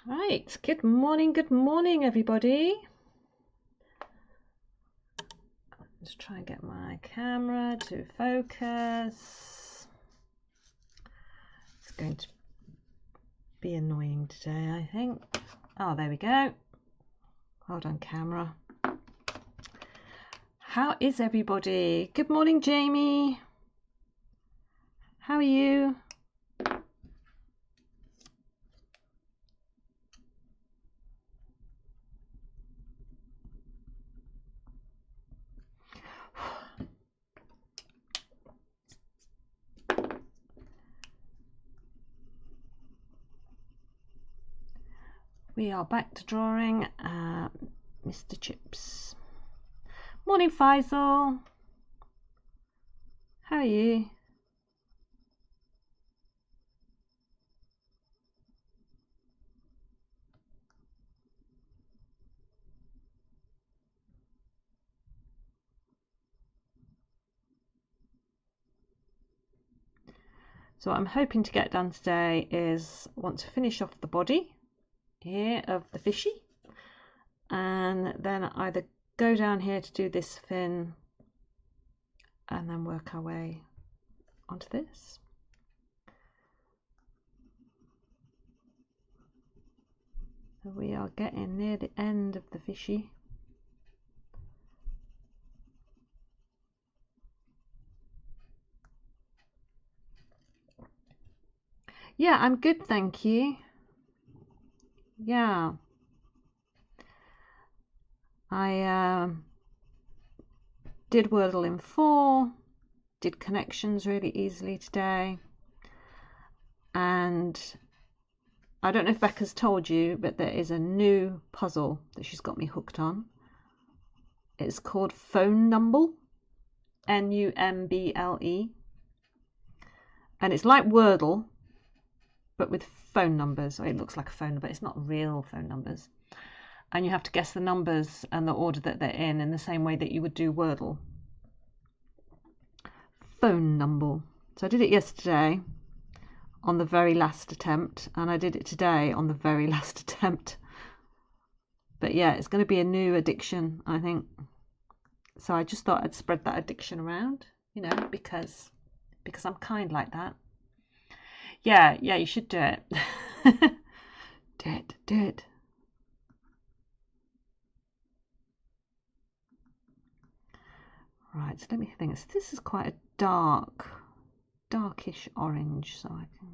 Right, good morning everybody. Let's try and get my camera to focus. It's going to be annoying today, I think. Oh, there we go. Well done, camera. How is everybody? Good morning, Jamie. How are you? We are back to drawing Mr. Chips. Morning, Faisal. How are you? So what I'm hoping to get done today is I want to finish off the body here of the fishy, and then either go down here to do this fin and then work our way onto this. So we are getting near the end of the fishy. Yeah, I'm good, thank you. Yeah, I did Wordle in 4, did connections really easily today, and I don't know if Becca's told you, but there is a new puzzle that she's got me hooked on. It's called Phone Numble, N-U-M-B-L-E, and it's like Wordle, but with phone numbers. It looks like a phone number, it's not real phone numbers. And you have to guess the numbers and the order that they're in the same way that you would do Wordle. Phone Number. So I did it yesterday on the very last attempt, and I did it today on the very last attempt. But yeah, it's going to be a new addiction, I think. So I just thought I'd spread that addiction around, you know, because I'm kind like that. Yeah, you should do it. Do it. Right, so let me think. So this is quite a darkish orange, so I can...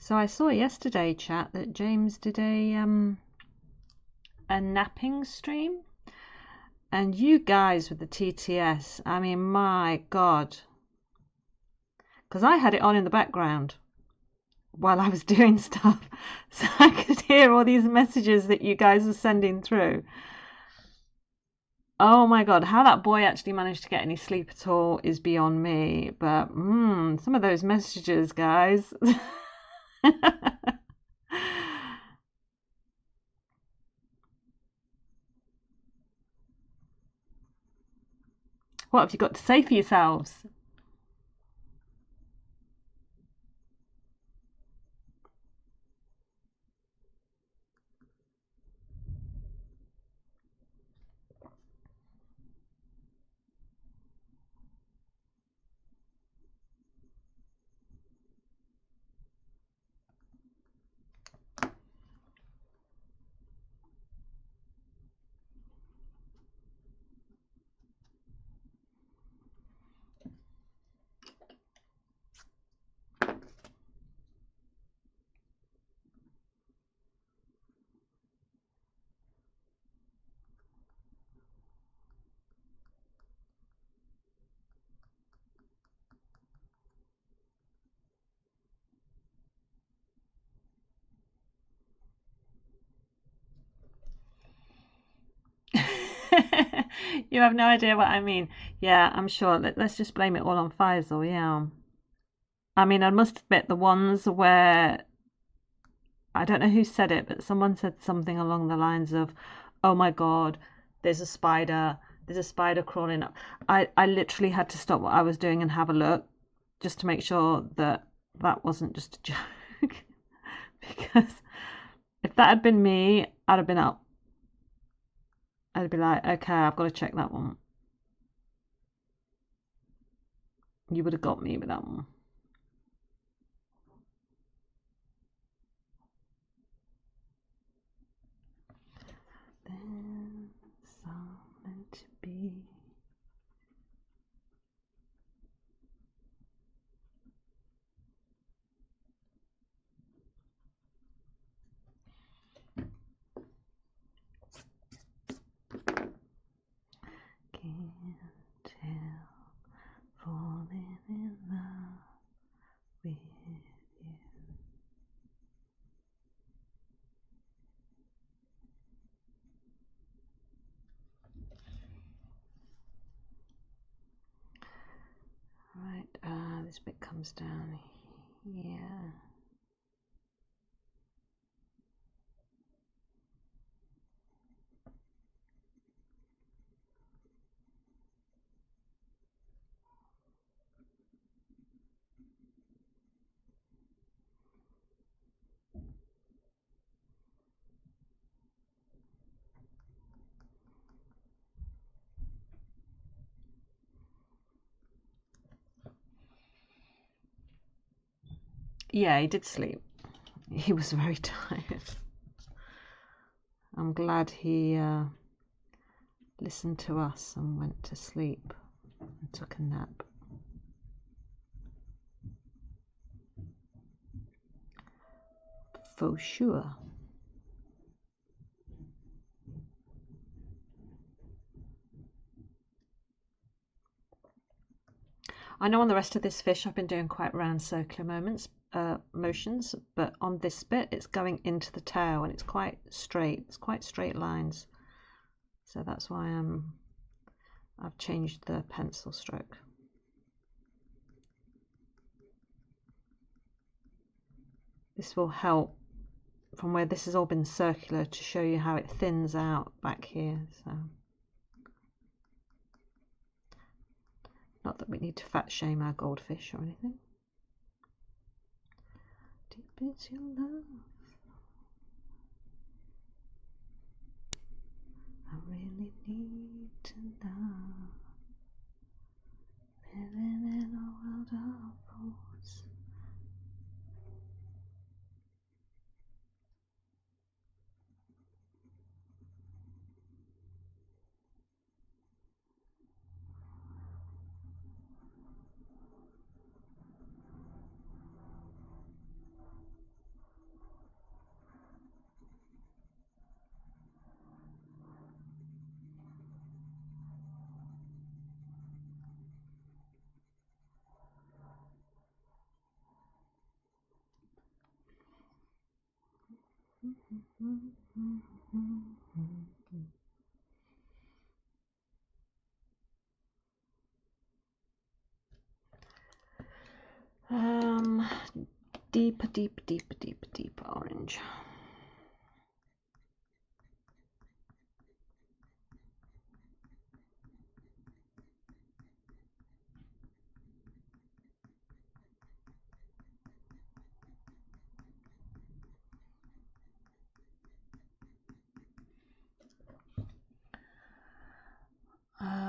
So I saw yesterday, chat, that James did a napping stream, and you guys with the TTS, I mean, my God, because I had it on in the background while I was doing stuff, so I could hear all these messages that you guys are sending through. Oh my God, how that boy actually managed to get any sleep at all is beyond me, but some of those messages, guys. What have you got to say for yourselves? You have no idea what I mean. Yeah, I'm sure. Let's just blame it all on Faisal. Yeah. I mean, I must admit, the ones where I don't know who said it, but someone said something along the lines of, "Oh my God, there's a spider. There's a spider crawling up." I literally had to stop what I was doing and have a look just to make sure that that wasn't just a joke. Because if that had been me, I'd have been up. I'd be like, okay, I've got to check that one. You would have got me with that one. Then something to be. Can't tell, falling in love with you. Right, this bit comes down here. Yeah, he did sleep. He was very tired. I'm glad he listened to us and went to sleep and took a nap. For sure. I know on the rest of this fish I've been doing quite round circular motions, but on this bit it's going into the tail and it's quite straight. It's quite straight lines. So that's why I've changed the pencil stroke. This will help from where this has all been circular to show you how it thins out back here. So not that we need to fat shame our goldfish or anything. Deep is your love. I really need to know. Living in a world of fools. Deeper, deeper, deeper, deeper, deeper orange.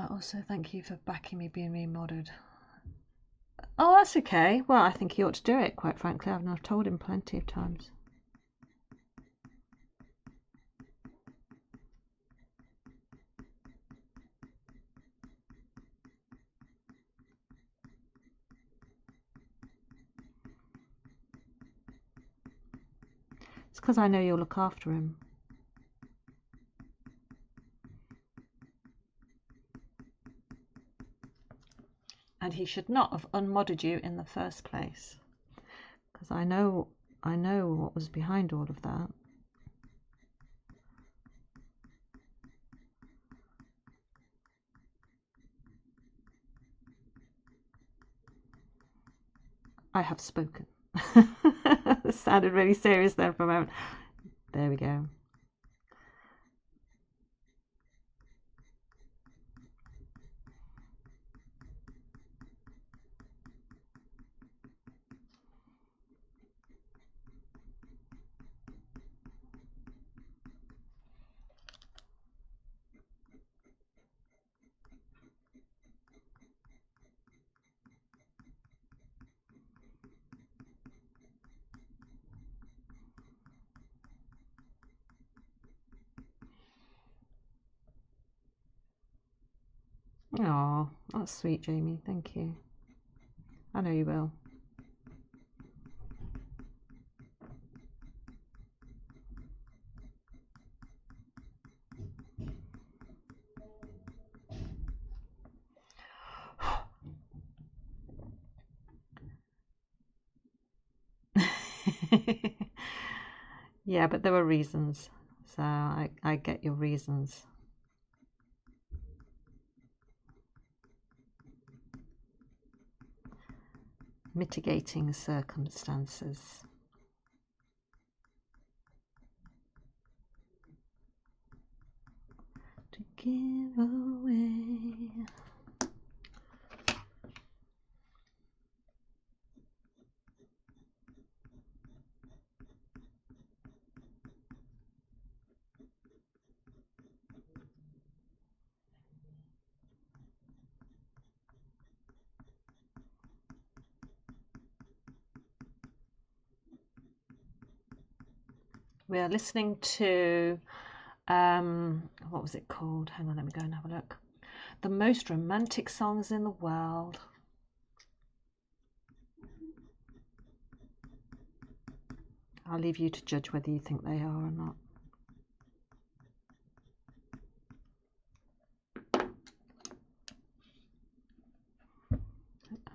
Also, thank you for backing me being remodded. Oh, that's okay. Well, I think he ought to do it, quite frankly. I've told him plenty of times. It's because I know you'll look after him. And he should not have unmodded you in the first place. Because I know what was behind all of that. I have spoken. That sounded really serious then for a moment. There we go. Oh, that's sweet, Jamie. Thank you. I know you will. Yeah, but there were reasons. So I get your reasons. Mitigating circumstances. To give away. We are listening to, what was it called? Hang on, let me go and have a look. The most romantic songs in the world. I'll leave you to judge whether you think they are or not.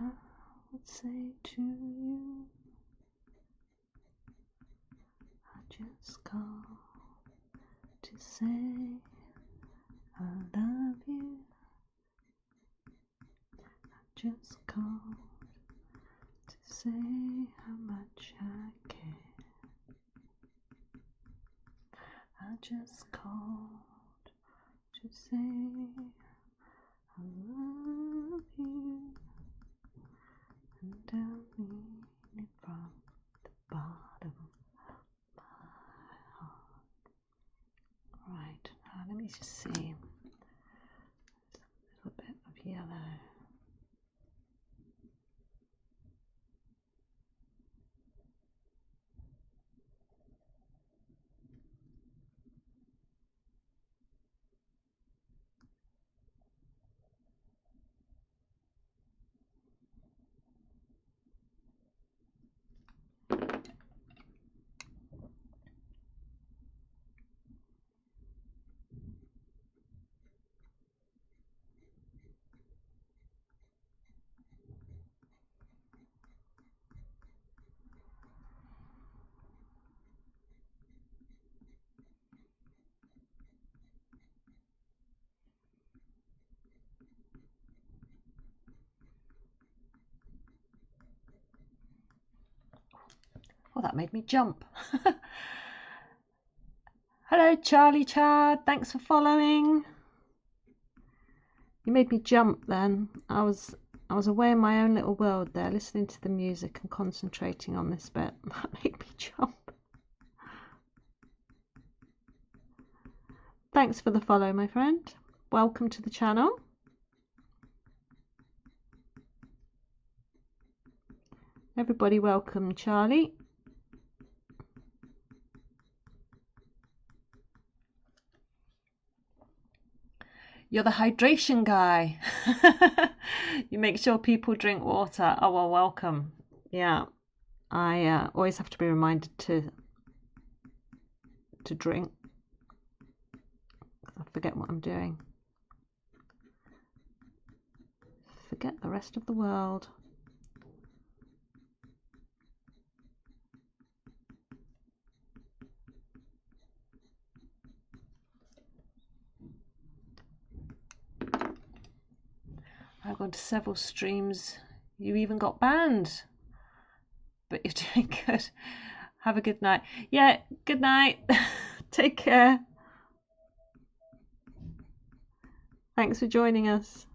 I would say to you, I just called to say I love you. I just called to say how much I care. I just called to say I love you, and I mean it from the bottom of my heart. Right, now let me just see. A little bit of yellow. Oh, that made me jump. Hello, Charlie Chad. Thanks for following. You made me jump then. I was away in my own little world there, listening to the music and concentrating on this bit. That made me jump. Thanks for the follow, my friend. Welcome to the channel. Everybody welcome Charlie. You're the hydration guy. You make sure people drink water. Oh, well, welcome. Yeah, I always have to be reminded to drink. I forget what I'm doing. Forget the rest of the world. I've gone to several streams. You even got banned. but you're doing good. Have a good night. Yeah, good night. Take care. Thanks for joining us.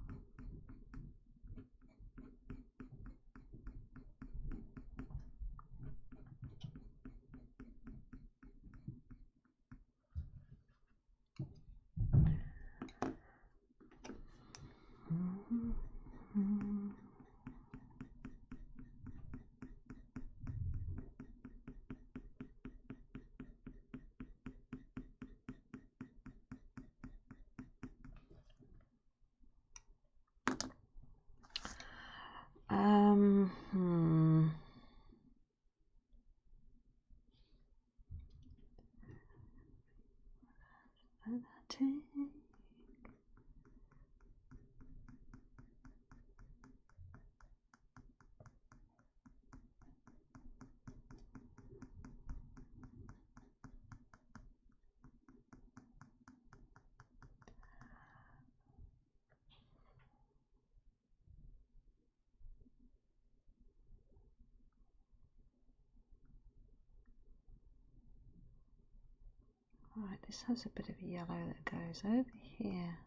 Right, this has a bit of yellow that goes over here.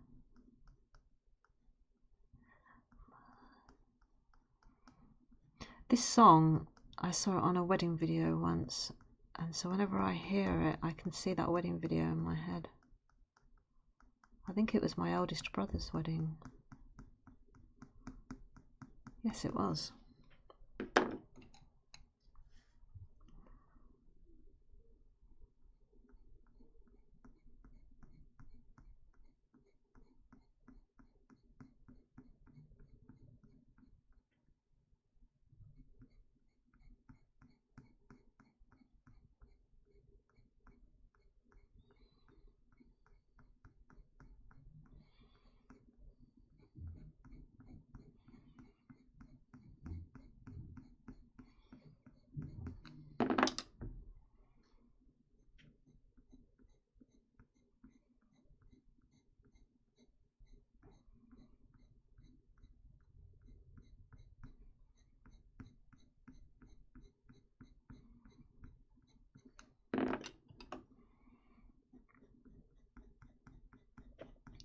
This song, I saw it on a wedding video once, and so whenever I hear it, I can see that wedding video in my head. I think it was my eldest brother's wedding. Yes, it was.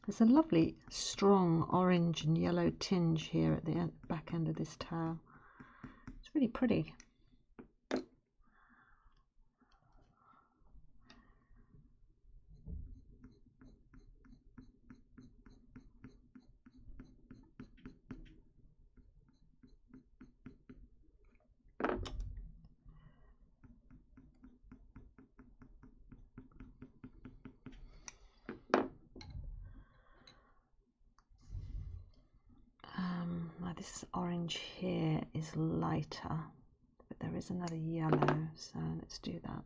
There's a lovely strong orange and yellow tinge here at the back end of this towel. It's really pretty. This orange here is lighter, but there is another yellow, so let's do that.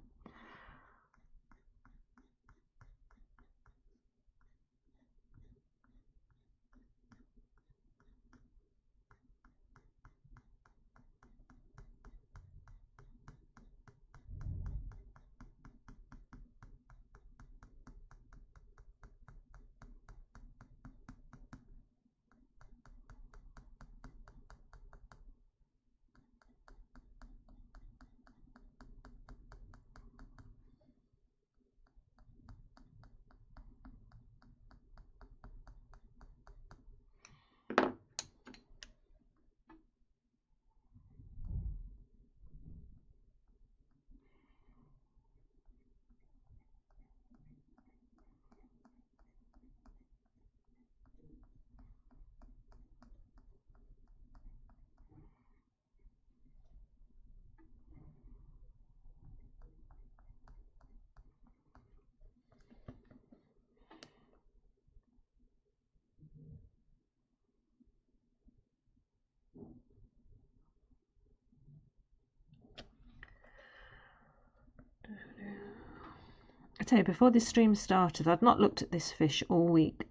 I tell you, before this stream started, I'd not looked at this fish all week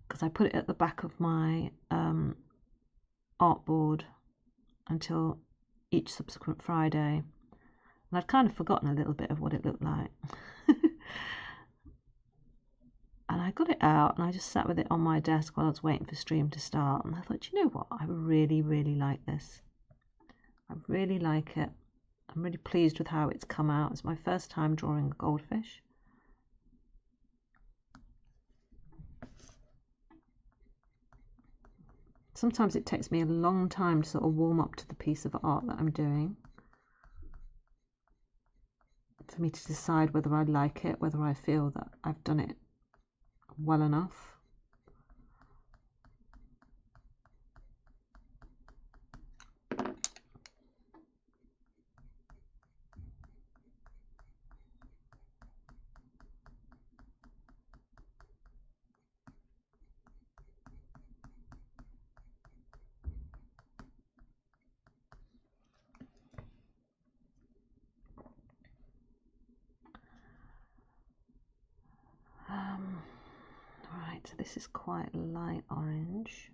because I put it at the back of my artboard until each subsequent Friday, and I'd kind of forgotten a little bit of what it looked like. And I got it out and I just sat with it on my desk while I was waiting for stream to start, and I thought, you know what, I really, really like this. I really like it. I'm really pleased with how it's come out. It's my first time drawing a goldfish. Sometimes it takes me a long time to sort of warm up to the piece of art that I'm doing, for me to decide whether I like it, whether I feel that I've done it well enough. Right, so this is quite light orange.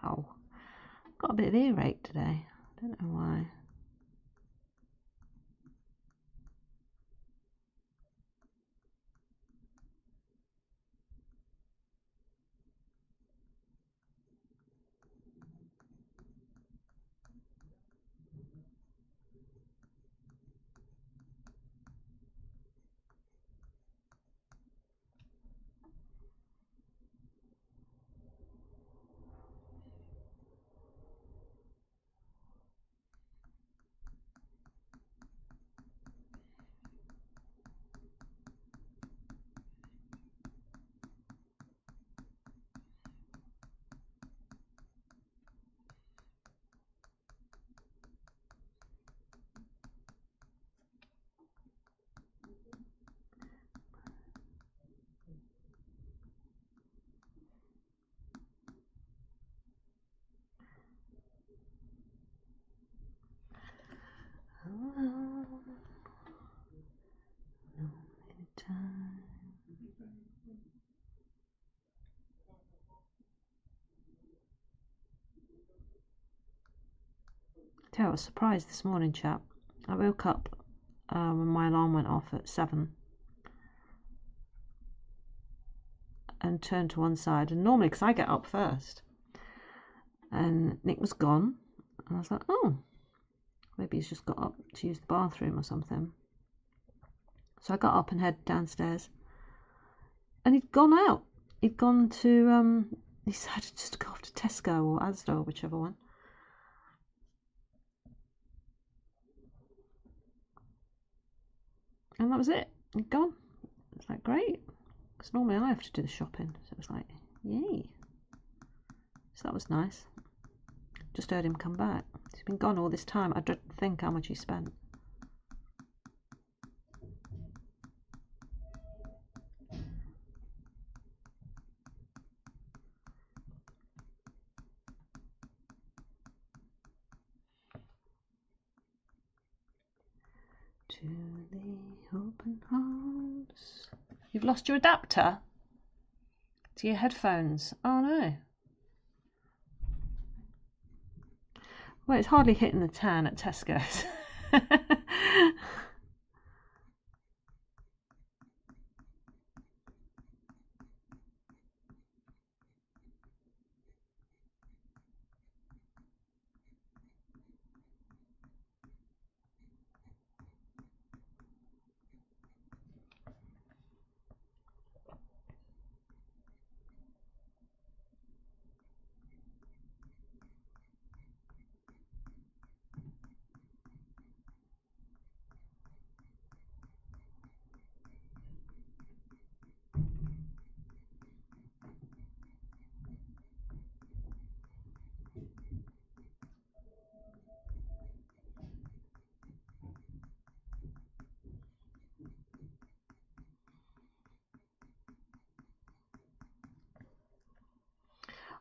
Ow. Got a bit of earache today. I don't know why. I was surprised this morning, chap. I woke up when my alarm went off at 7 and turned to one side, and normally, because I get up first, and Nick was gone, and I was like, oh, maybe he's just got up to use the bathroom or something. So I got up and headed downstairs, and he'd gone out. He'd gone to, he decided just to go off to Tesco or Asda or whichever one. And that was it. He'd gone. It's like, great. Because normally I have to do the shopping. So it was like, yay. So that was nice. Just heard him come back. He's been gone all this time. I don't think how much he spent. To the open arms. You've lost your adapter to your headphones. Oh no. Well, it's hardly hitting the tan at Tesco's.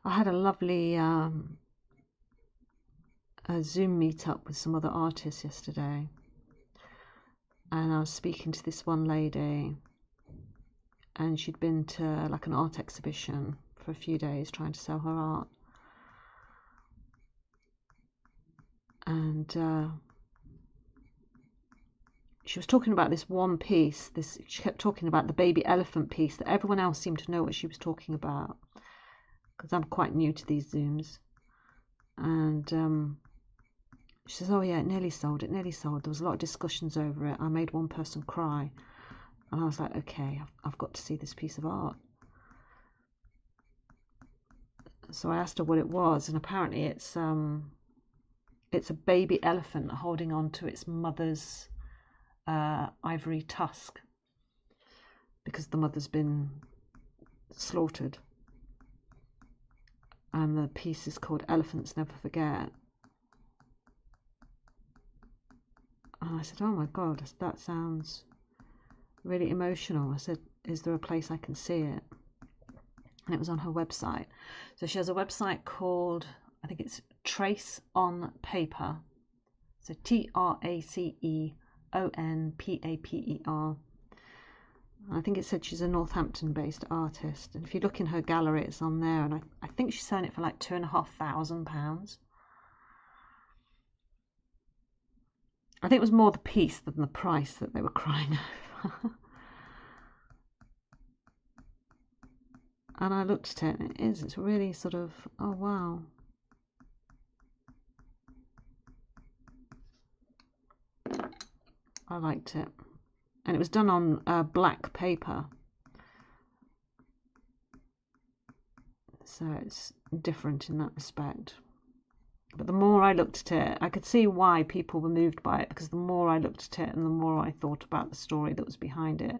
I had a lovely a Zoom meetup with some other artists yesterday, and I was speaking to this one lady, and she'd been to like an art exhibition for a few days trying to sell her art, and she was talking about this one piece. She kept talking about the baby elephant piece that everyone else seemed to know what she was talking about, because I'm quite new to these Zooms. And she says, oh yeah, it nearly sold. There was a lot of discussions over it. I made one person cry. And I was like, okay, I've got to see this piece of art. So I asked her what it was, and apparently it's a baby elephant holding on to its mother's ivory tusk, because the mother's been slaughtered. And the piece is called Elephants Never Forget. And I said, oh my God, that sounds really emotional. I said, is there a place I can see it? And it was on her website. So she has a website called, I think it's Trace on Paper. So TraceOnPaper. I think it said she's a Northampton-based artist. And if you look in her gallery, it's on there. And I think she's selling it for like £2,500. I think it was more the piece than the price that they were crying over. And I looked at it, and it's really sort of, oh wow. I liked it. And it was done on black paper. So it's different in that respect. But the more I looked at it, I could see why people were moved by it, because the more I looked at it and the more I thought about the story that was behind it,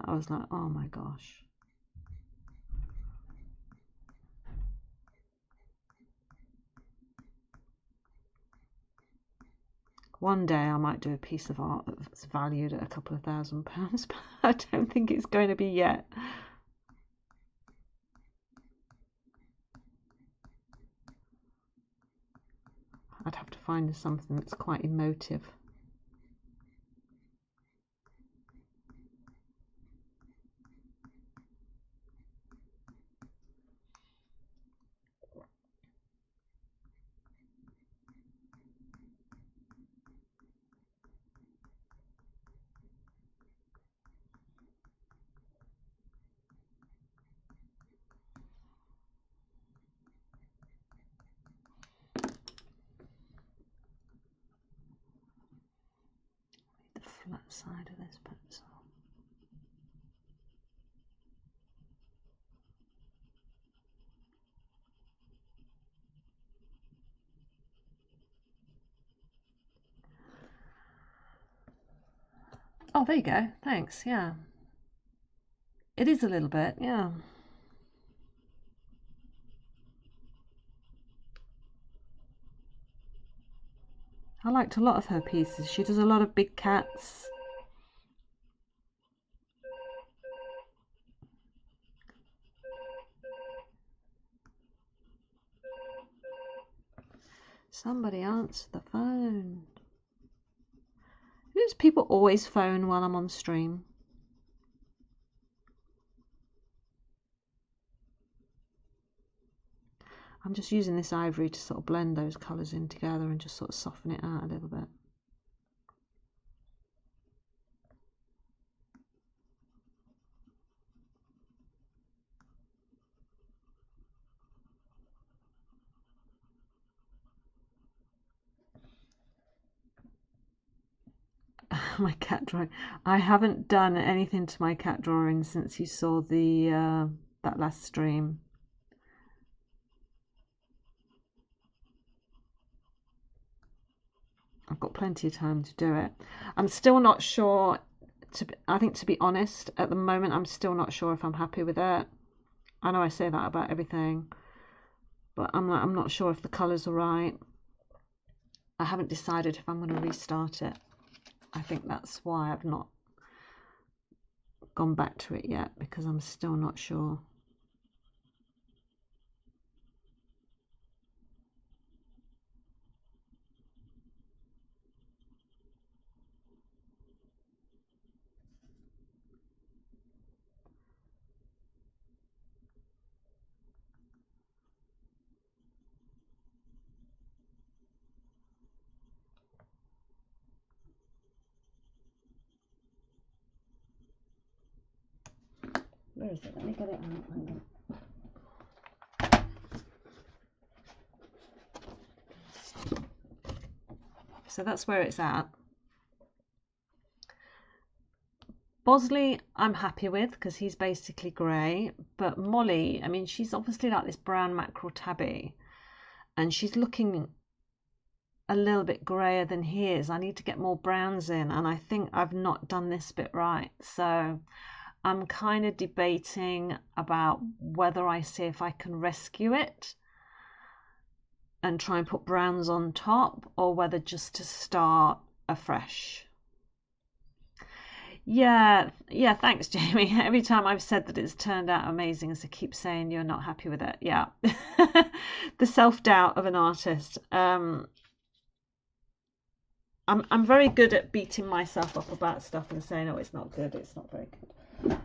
I was like, oh my gosh. One day I might do a piece of art that's valued at a couple of £1,000, but I don't think it's going to be yet. I'd have to find something that's quite emotive. Flat side of this pencil. Oh, there you go. Thanks. Yeah. It is a little bit, yeah. I liked a lot of her pieces. She does a lot of big cats. Somebody answer the phone. Does people always phone while I'm on stream? I'm just using this ivory to sort of blend those colours in together and just sort of soften it out a little bit. My cat drawing. I haven't done anything to my cat drawing since you saw the that last stream. I've got plenty of time to do it. I'm still not sure. I think, to be honest, at the moment, I'm still not sure if I'm happy with it. I know I say that about everything, but I'm not sure if the colours are right. I haven't decided if I'm going to restart it. I think that's why I've not gone back to it yet, because I'm still not sure. Where is it? Let me get it out. Hang on. So that's where it's at. Bosley I'm happy with because he's basically grey, but Molly, I mean, she's obviously like this brown mackerel tabby and she's looking a little bit greyer than he is. I need to get more browns in, and I think I've not done this bit right. So I'm kind of debating about whether I see if I can rescue it and try and put browns on top, or whether just to start afresh. Yeah, thanks, Jamie. Every time I've said that it's turned out amazing, as I keep saying you're not happy with it. Yeah. The self-doubt of an artist. I'm very good at beating myself up about stuff and saying, oh, it's not good, it's not very good.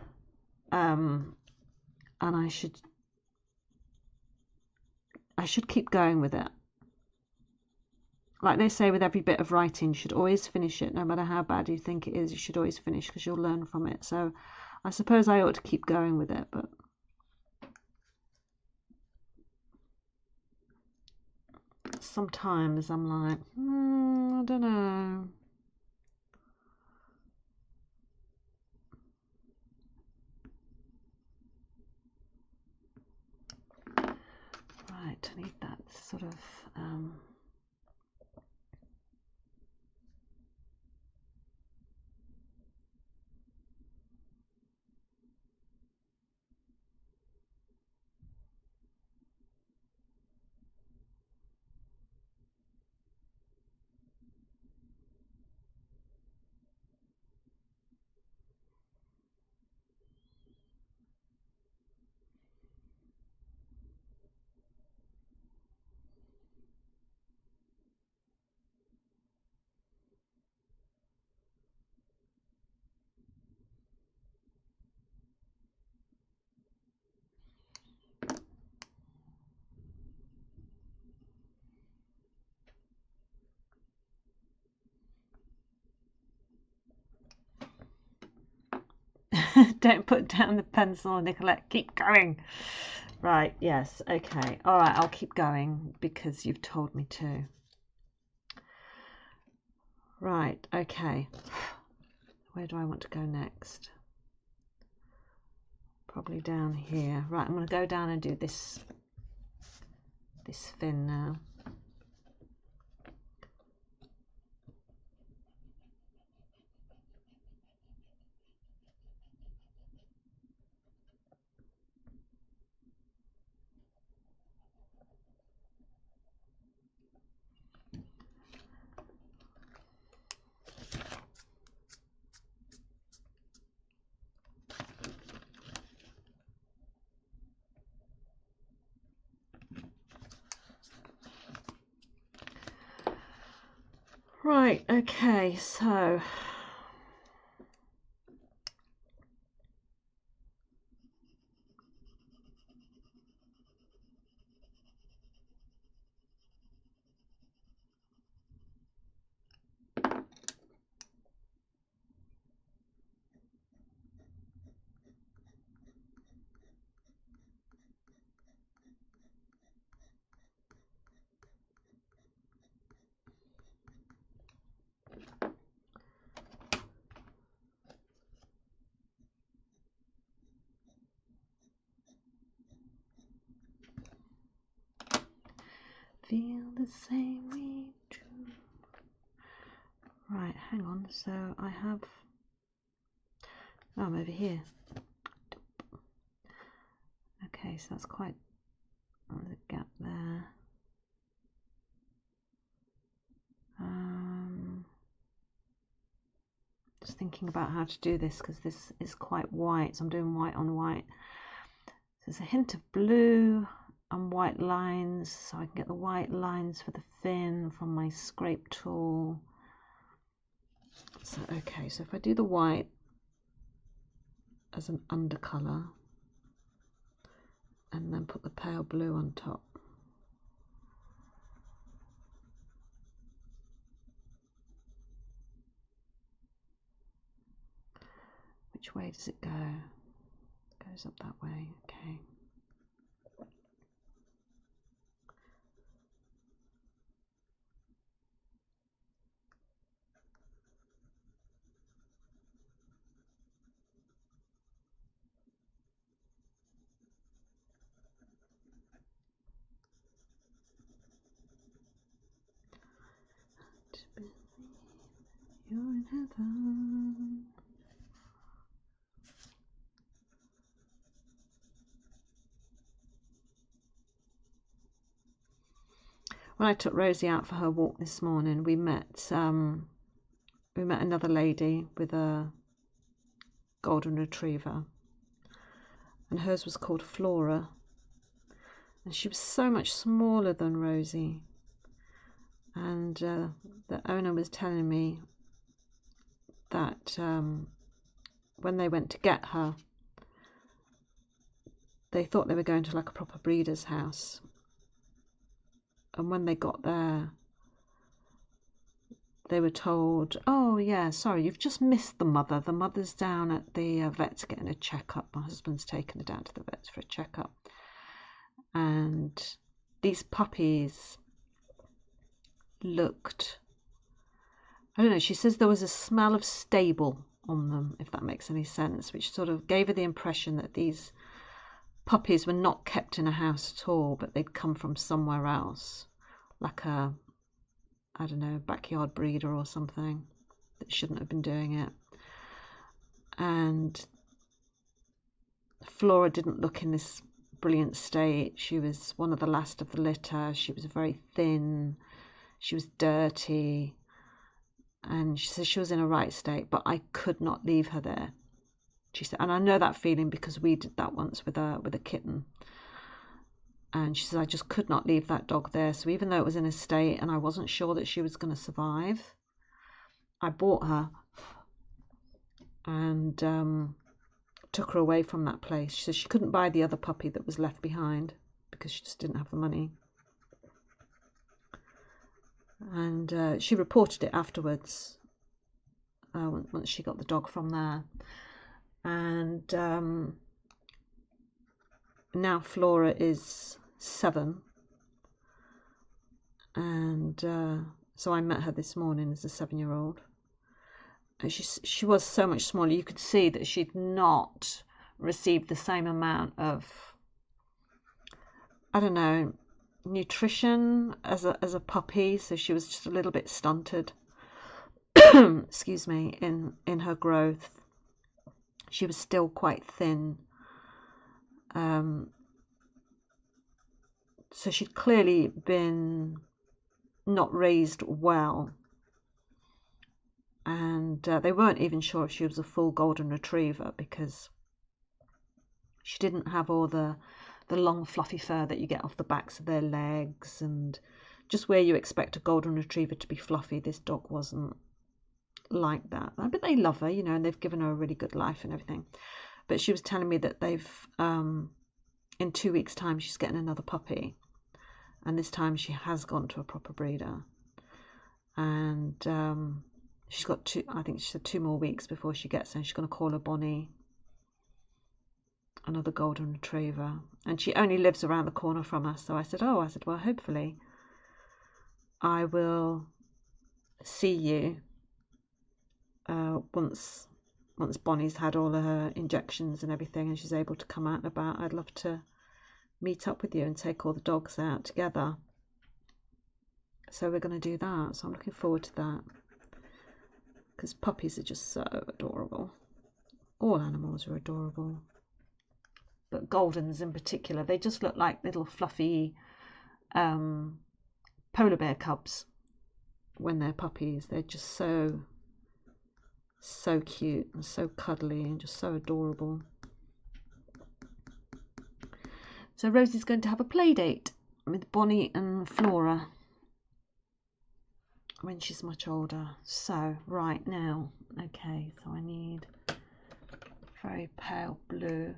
And I should keep going with it. Like they say with every bit of writing, you should always finish it, no matter how bad you think it is, you should always finish because you'll learn from it. So I suppose I ought to keep going with it, but sometimes I'm like, I don't know. Right, I need that sort of don't put down the pencil, Nicolette. Keep going. Right, yes, okay. All right, I'll keep going because you've told me to. Right, okay. Where do I want to go next? Probably down here. Right, I'm going to go down and do this fin now. Right, okay, so feel the same way too. Right, hang on. So I have. Oh, I'm over here. Okay, so that's quite. There's a gap there. Just thinking about how to do this because this is quite white. So I'm doing white on white. So there's a hint of blue and white lines, so I can get the white lines for the fin from my scrape tool. So okay, so if I do the white as an undercolour and then put the pale blue on top. Which way does it go? It Goes up that way, okay. You're in heaven. When I took Rosie out for her walk this morning, we met another lady with a golden retriever, and hers was called Flora, and she was so much smaller than Rosie. And the owner was telling me that when they went to get her, they thought they were going to like a proper breeder's house, and when they got there, they were told, oh yeah, sorry, you've just missed the mother. The mother's down at the vet's getting a checkup. My husband's taken her down to the vet's for a checkup. And these puppies looked, I don't know, she says there was a smell of stable on them, if that makes any sense, which sort of gave her the impression that these puppies were not kept in a house at all, but they'd come from somewhere else, like a, I don't know, backyard breeder or something that shouldn't have been doing it. And Flora didn't look in this brilliant state. She was one of the last of the litter. She was very thin. She was dirty. And she said she was in a right state, but I could not leave her there. She said, and I know that feeling because we did that once with a kitten. And she said, I just could not leave that dog there. So even though it was in a state and I wasn't sure that she was going to survive, I bought her and took her away from that place. She said she couldn't buy the other puppy that was left behind because she just didn't have the money. And she reported it afterwards, once she got the dog from there. And now Flora is 7. And so I met her this morning as a 7-year-old. And she was so much smaller. You could see that she'd not received the same amount of, I don't know, nutrition as a puppy. So she was just a little bit stunted. Excuse me, in her growth. She was still quite thin. So she'd clearly been not raised well. And they weren't even sure if she was a full golden retriever because she didn't have all the long fluffy fur that you get off the backs of their legs, and just where you expect a golden retriever to be fluffy, this dog wasn't like that. But they love her, you know, and they've given her a really good life and everything. But she was telling me that they've in 2 weeks' time she's getting another puppy, and this time she has gone to a proper breeder, and she's got 2, I think she said 2 more weeks before she gets there. She's going to call her Bonnie, another golden retriever, and she only lives around the corner from us. So I said, well, hopefully I will see you once Bonnie's had all of her injections and everything and she's able to come out and about. I'd love to meet up with you and take all the dogs out together. So we're going to do that. So I'm looking forward to that, because puppies are just so adorable. All animals are adorable, but Goldens in particular, they just look like little fluffy polar bear cubs when they're puppies. They're just so cute and so cuddly and just so adorable. So Rosie's going to have a play date with Bonnie and Flora when she's much older. So right now, okay, so I need very pale blue.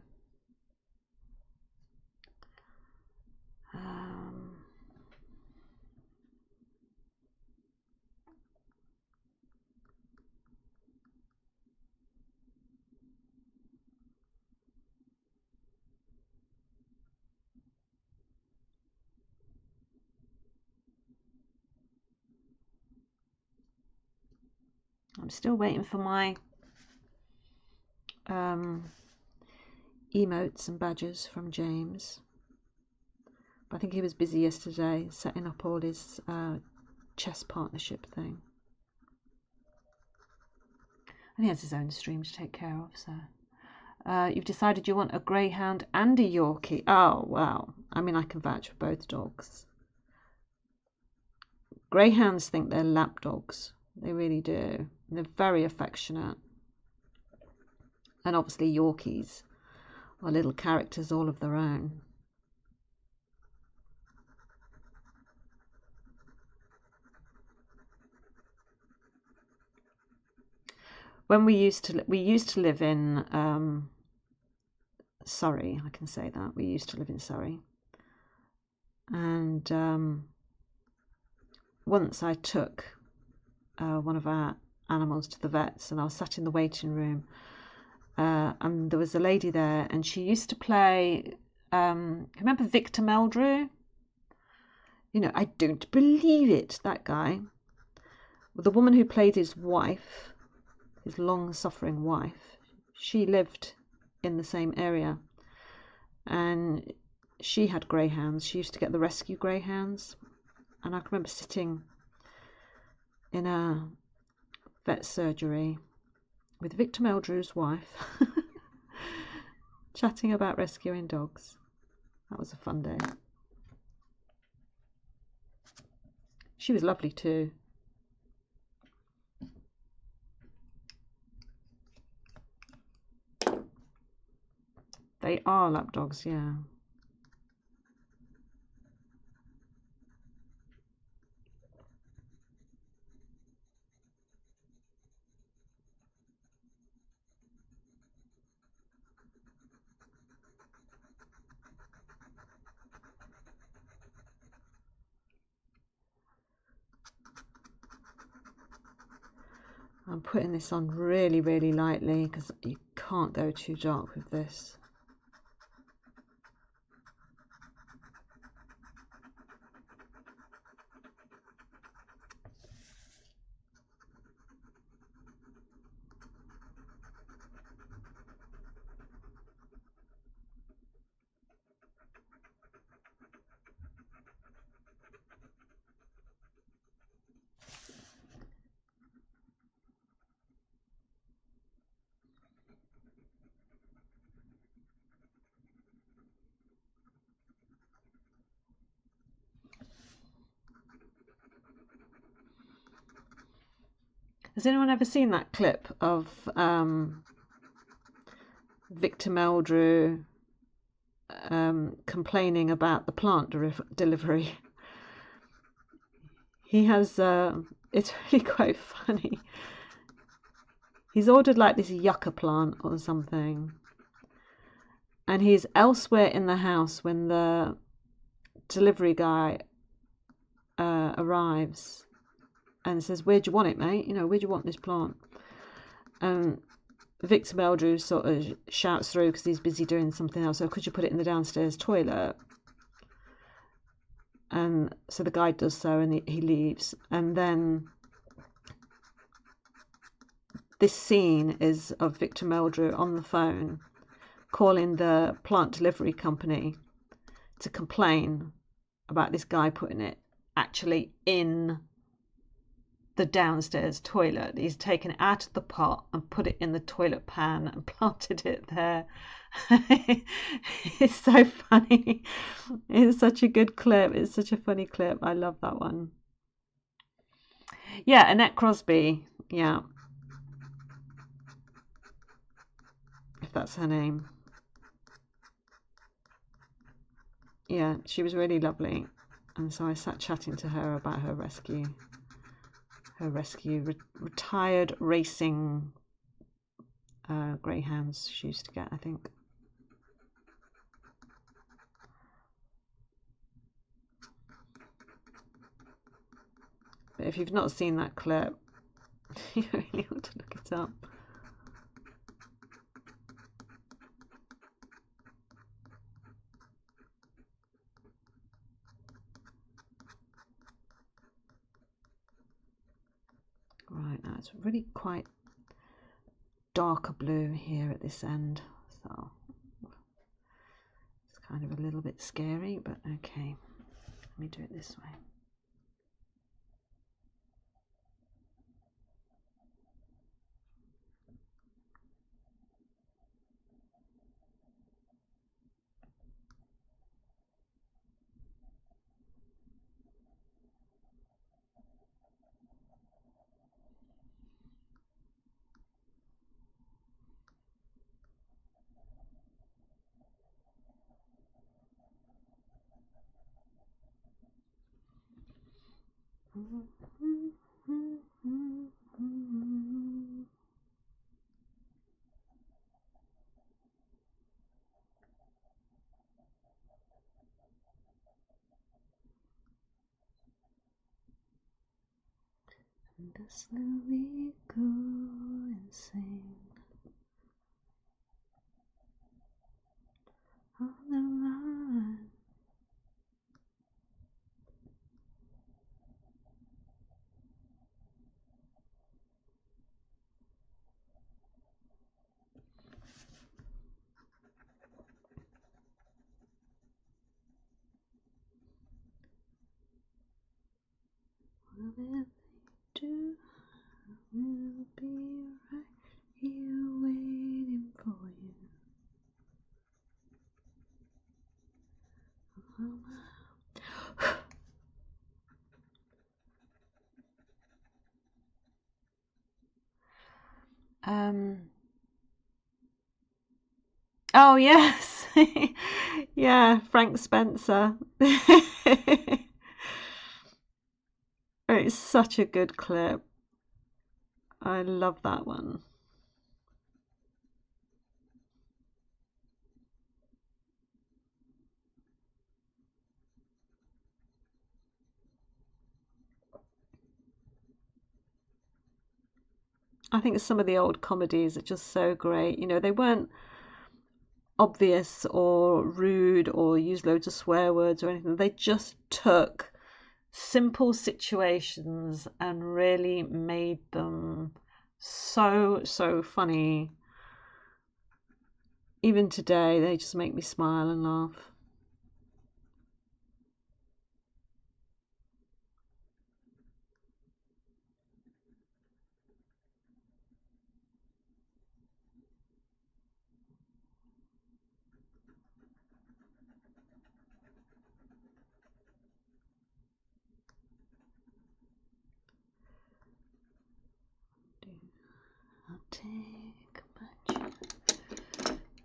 I'm still waiting for my emotes and badges from James. But I think he was busy yesterday setting up all his chess partnership thing. And he has his own stream to take care of, so. You've decided you want a greyhound and a Yorkie. Oh, wow. I mean, I can vouch for both dogs. Greyhounds think they're lap dogs. They really do. They're very affectionate. And obviously Yorkies are little characters all of their own. When we used to live in Surrey, I can say that. We used to live in Surrey. And once I took one of our animals to the vets, and I was sat in the waiting room, and there was a lady there, and she used to play, remember Victor Meldrew? You know, I don't believe it, that guy. The woman who played his wife, his long-suffering wife, she lived in the same area, and she had greyhounds. She used to get the rescue greyhounds, and I can remember sitting in a vet surgery with Victor Meldrew's wife chatting about rescuing dogs. That was a fun day. She was lovely too. They are lapdogs, yeah. I'm putting this on really, really lightly because you can't go too dark with this. Has anyone ever seen that clip of Victor Meldrew complaining about the plant delivery? He has, it's really quite funny. He's ordered like this yucca plant or something, and he's elsewhere in the house when the delivery guy arrives and says, "Where do you want it, mate? You know, where do you want this plant?" And Victor Meldrew sort of shouts through because he's busy doing something else. So, could you put it in the downstairs toilet? And so the guy does so, and he leaves. And then this scene is of Victor Meldrew on the phone calling the plant delivery company to complain about this guy putting it actually in the downstairs toilet. He's taken it out of the pot and put it in the toilet pan and planted it there. It's so funny. It's such a good clip. It's such a funny clip. I love that one. Yeah, Annette Crosby. Yeah. If that's her name. Yeah, she was really lovely. And so I sat chatting to her about her rescue. Retired racing greyhounds she used to get, I think. But if you've not seen that clip, you really ought to look it up. Right, now it's really quite darker blue here at this end, so it's kind of a little bit scary, but okay, let me do it this way. And slowly go insane on the line. Whatever you do, we'll be right here waiting for you. Oh yes, yeah, Frank Spencer. It's such a good clip. I love that one. I think some of the old comedies are just so great. You know, they weren't obvious or rude or used loads of swear words or anything. They just took simple situations and really made them so funny. Even today, they just make me smile and laugh. I'll take a bunch.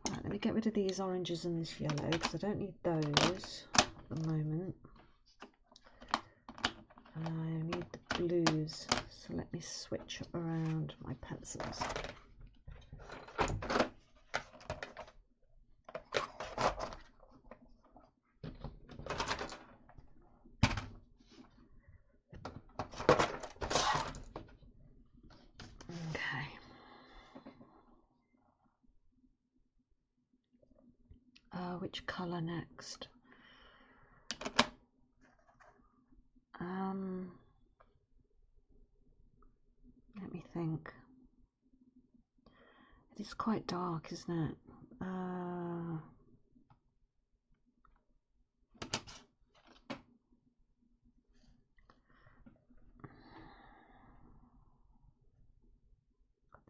Right, let me get rid of these oranges and this yellow because I don't need those at the moment. I need the blues, so let me switch around my pencils. Okay. Which colour next? Let me think. It is quite dark, isn't it?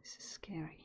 This is scary.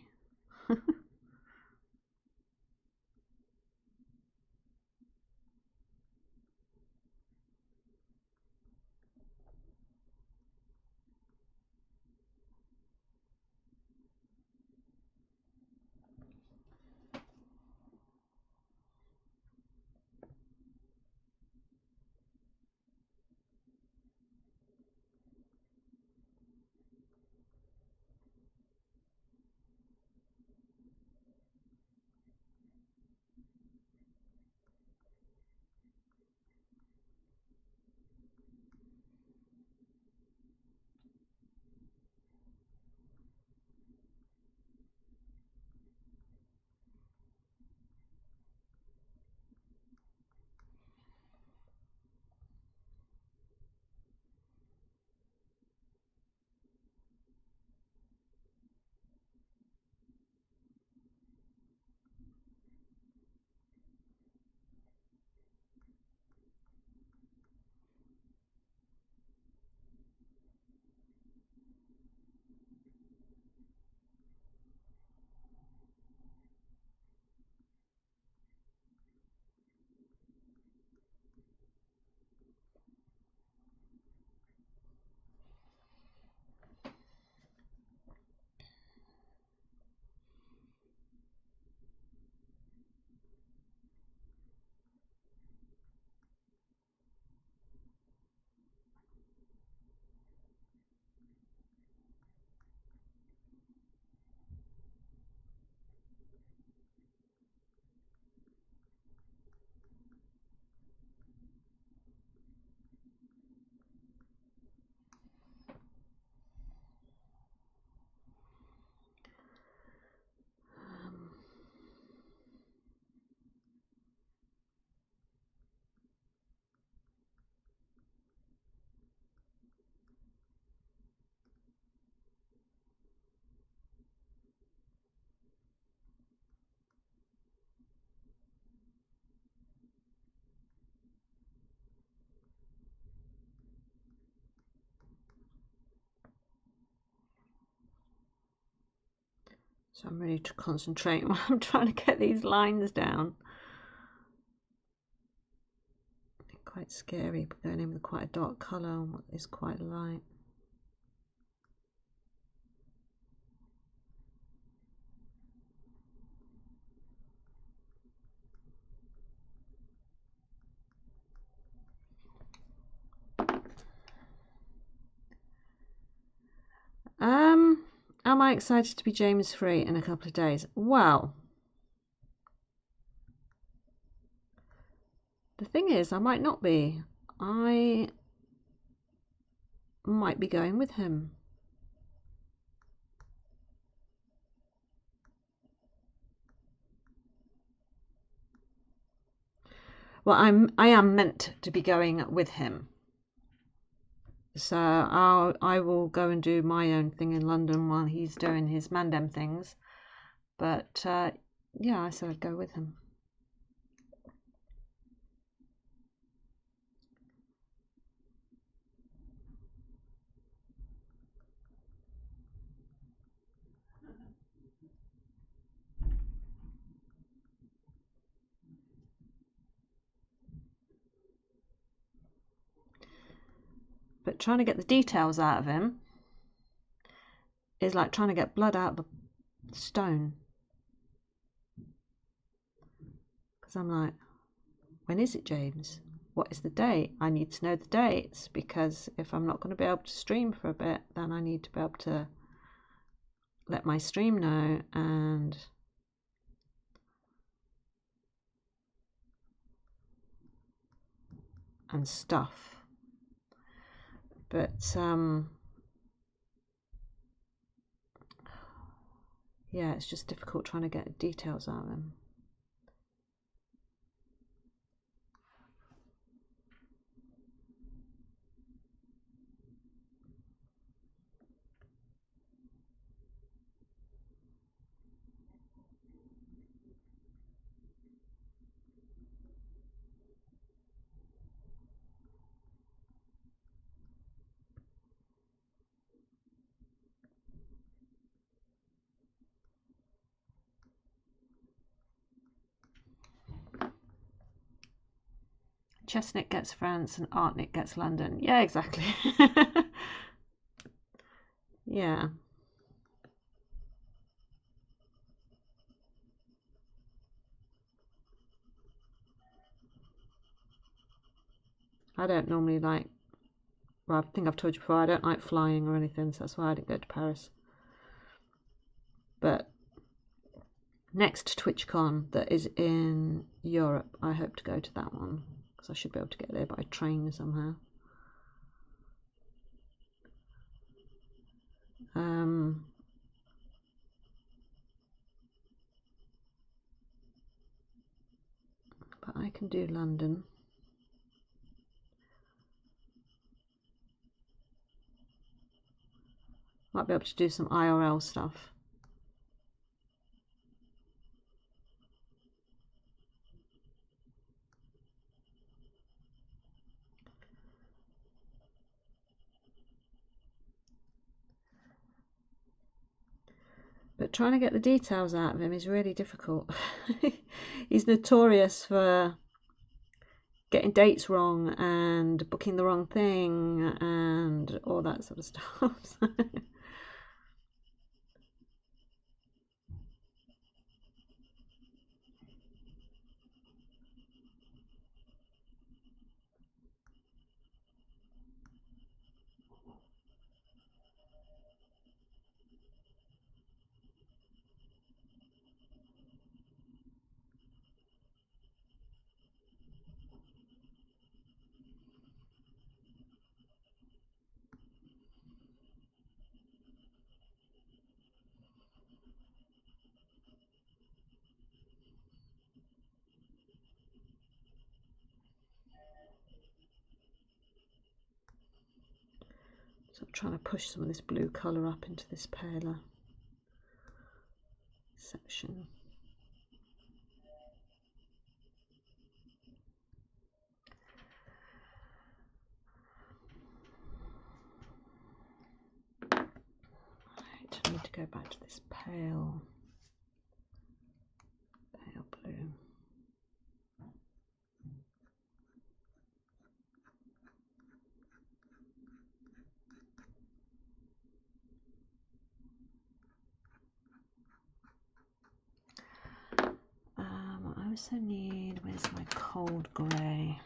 So I'm ready to concentrate while I'm trying to get these lines down. Quite scary, but going in with quite a dark colour on what is quite light. Am I excited to be James free in a couple of days? Well, the thing is, I might not be. I might be going with him. Well, I am meant to be going with him. So I will go and do my own thing in London while he's doing his Mandem things. But yeah, I said I'd go with him. But trying to get the details out of him is like trying to get blood out of a stone. Because I'm like, when is it, James? What is the date? I need to know the dates, because if I'm not going to be able to stream for a bit, then I need to be able to let my stream know and stuff. But yeah, it's just difficult trying to get details out of him. Chestnut gets France and Artnik gets London. Yeah, exactly. Yeah. I don't normally like, well, I think I've told you before, I don't like flying or anything, so that's why I didn't go to Paris. But next TwitchCon that is in Europe, I hope to go to that one, because I should be able to get there by train somehow. But I can do London. Might be able to do some IRL stuff. But trying to get the details out of him is really difficult. He's notorious for getting dates wrong and booking the wrong thing and all that sort of stuff. So I'm trying to push some of this blue colour up into this paler section. Right, I need to go back to this pale. also need, where's my cold grey?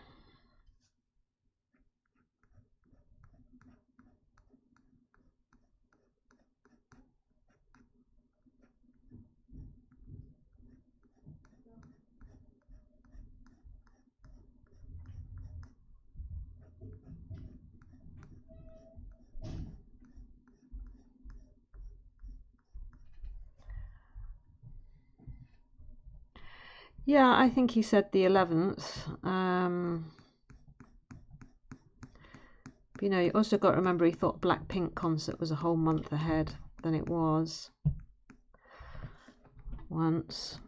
Yeah, I think he said the 11th. You know, you also got to remember he thought Blackpink concert was a whole month ahead than it was once.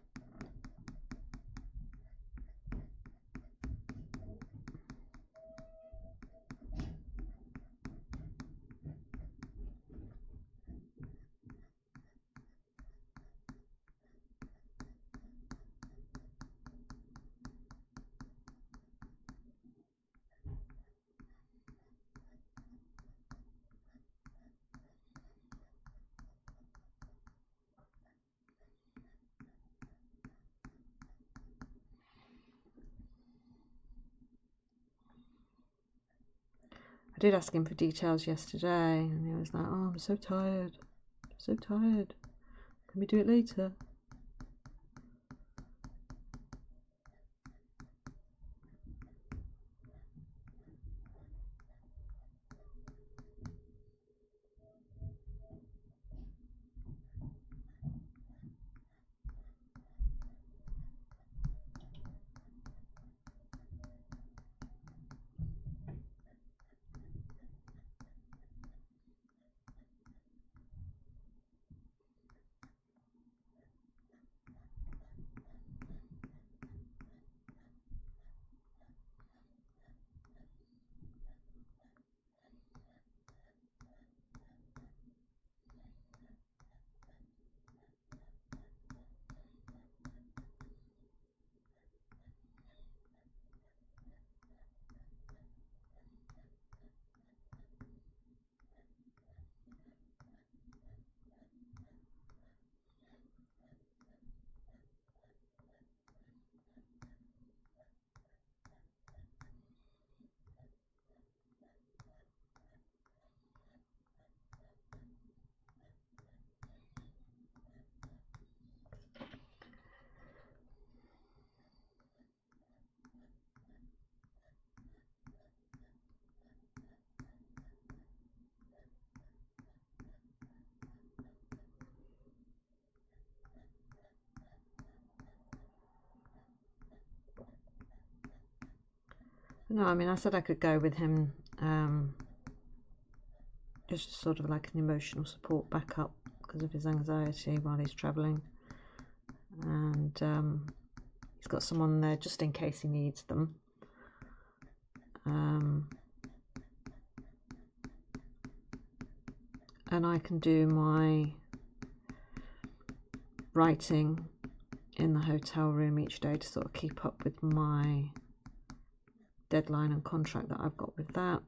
I did ask him for details yesterday, and he was like, "Oh, I'm so tired. So tired. Can we do it later?" No, I mean, I said I could go with him, just sort of like an emotional support backup because of his anxiety while he's travelling, and he's got someone there just in case he needs them. And I can do my writing in the hotel room each day to sort of keep up with my deadline and contract that I've got with that.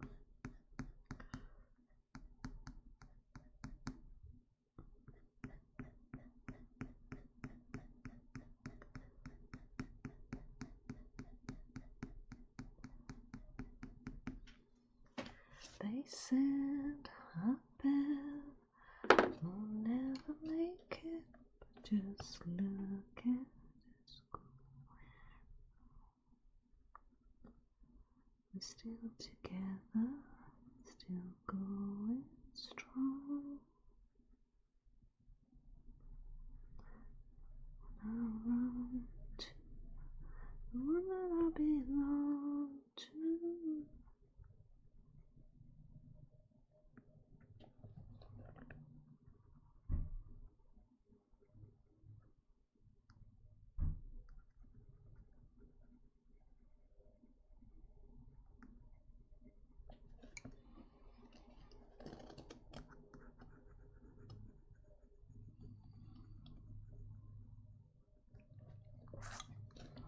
They said I bet we'll never make it, but just look at us go. We're still together, still going strong. I run to the one that I belong to.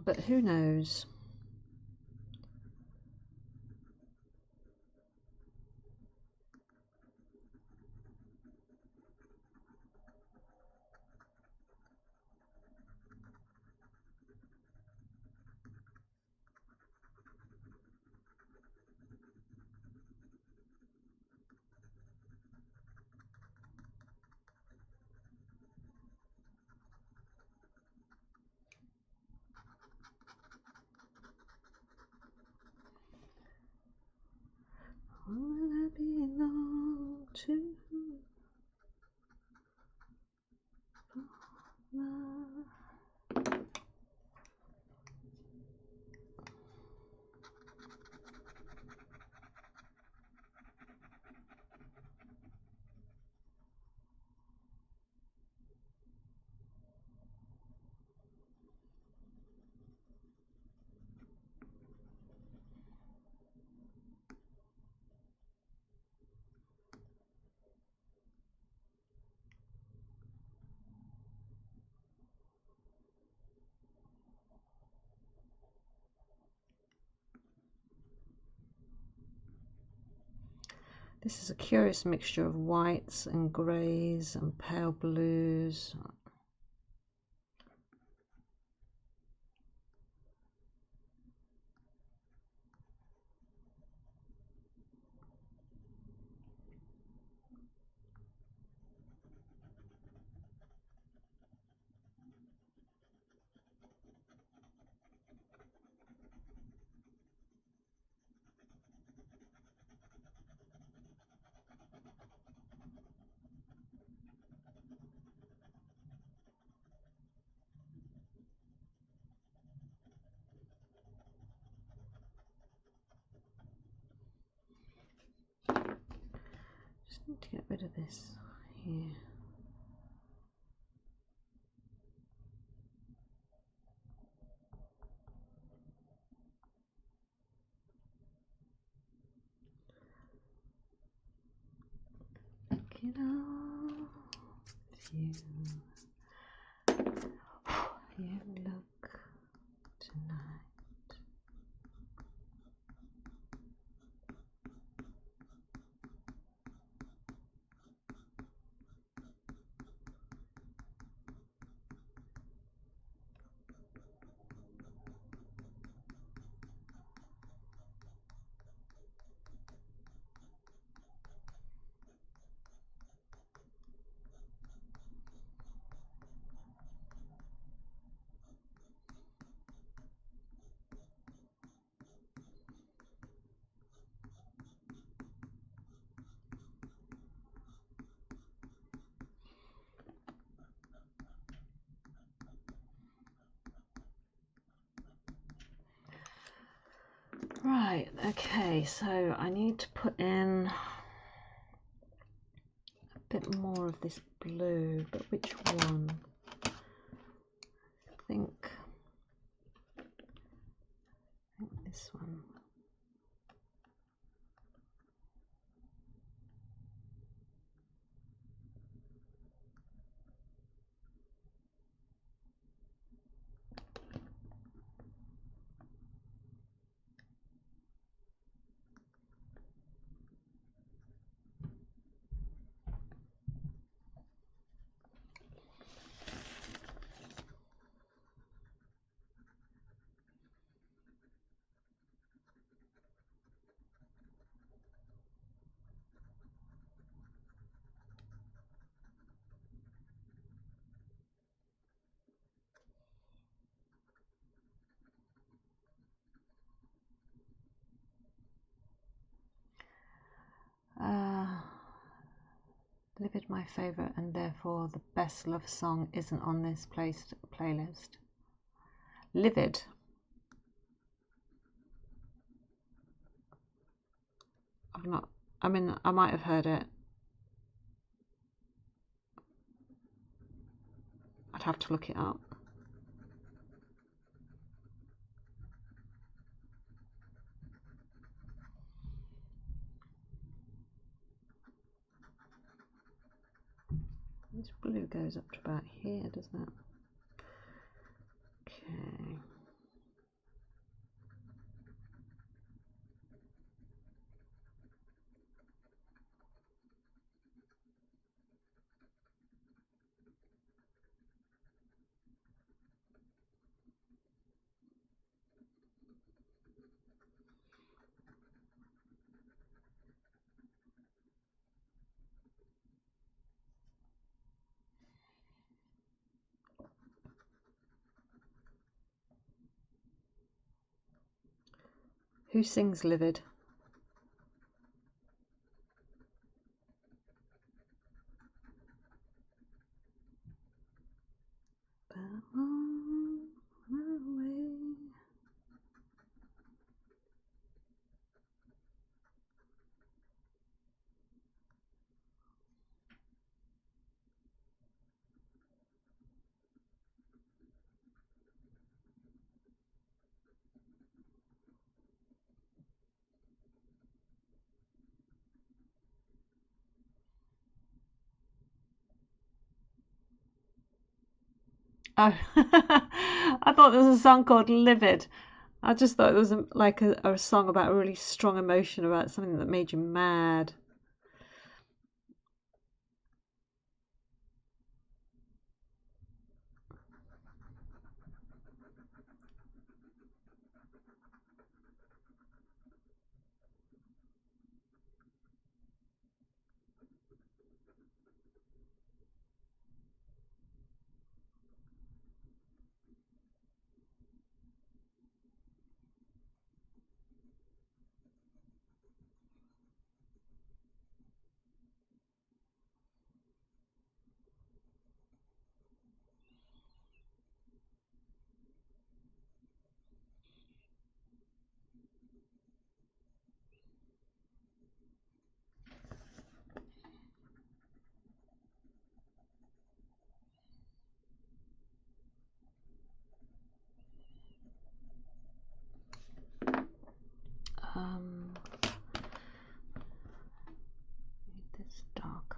But who knows? Wanna belong to love. This is a curious mixture of whites and greys and pale blues. Just need to get rid of this here. Get off you. You look tonight. Right, okay, so I need to put in a bit more of this blue, but which one? I think this one. Livid, my favourite, and therefore the best love song isn't on this playlist. Livid. I've not, I mean, I might have heard it. I'd have to look it up. This blue goes up to about here, doesn't it? Okay. Who sings Livid? Oh, I thought there was a song called Livid. I just thought it was like a song about a really strong emotion about something that made you mad. Make this darker.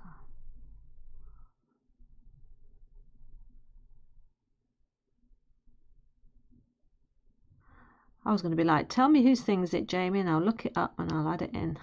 I was going to be like, tell me who sings it, Jamie, and I'll look it up and I'll add it in.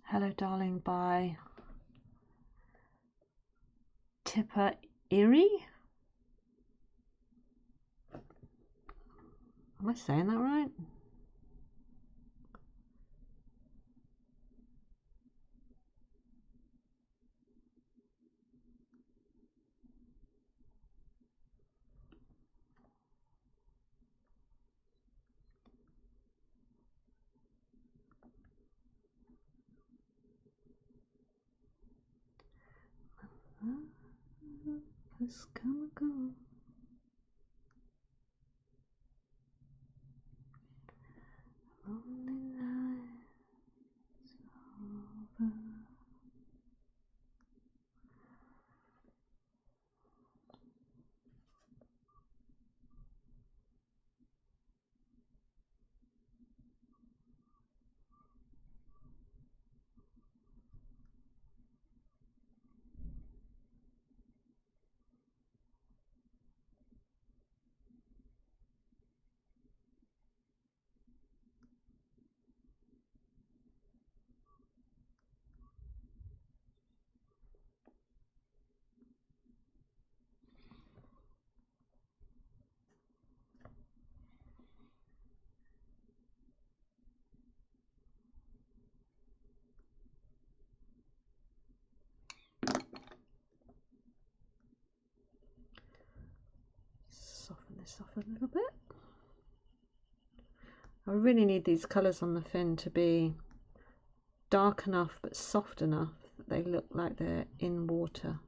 Hello, Darling by Tipper Erie. Am I saying that right? It's gonna go. Lonely nights over. Soften this off a little bit. I really need these colours on the fin to be dark enough but soft enough that they look like they're in water.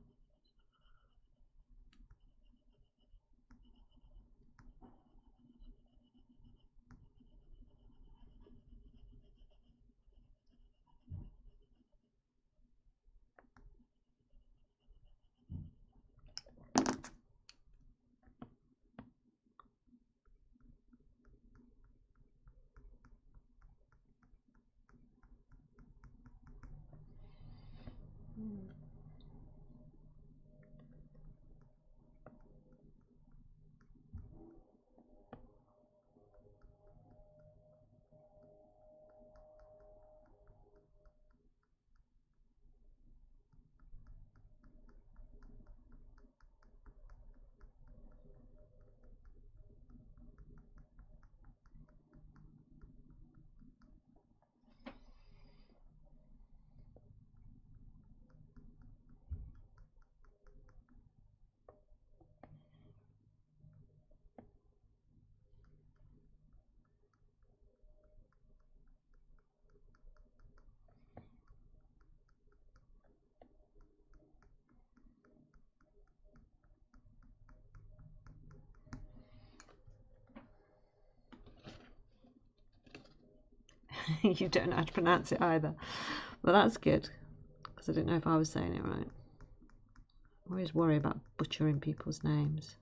You don't know how to pronounce it either. But that's good, because I didn't know if I was saying it right. I always worry about butchering people's names.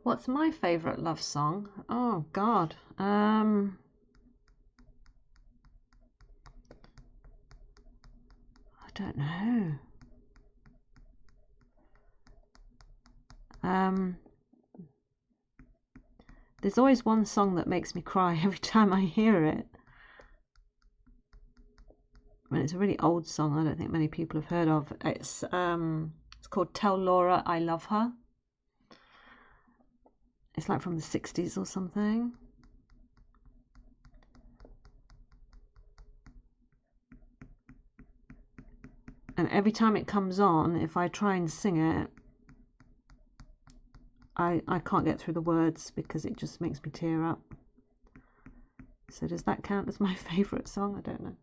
What's my favourite love song? Oh God. I don't know. There's always one song that makes me cry every time I hear it. I mean, it's a really old song. I don't think many people have heard of. It's called "Tell Laura I Love Her." It's like from the 60s or something. And every time it comes on, if I try and sing it, I can't get through the words because it just makes me tear up. So does that count as my favourite song? I don't know.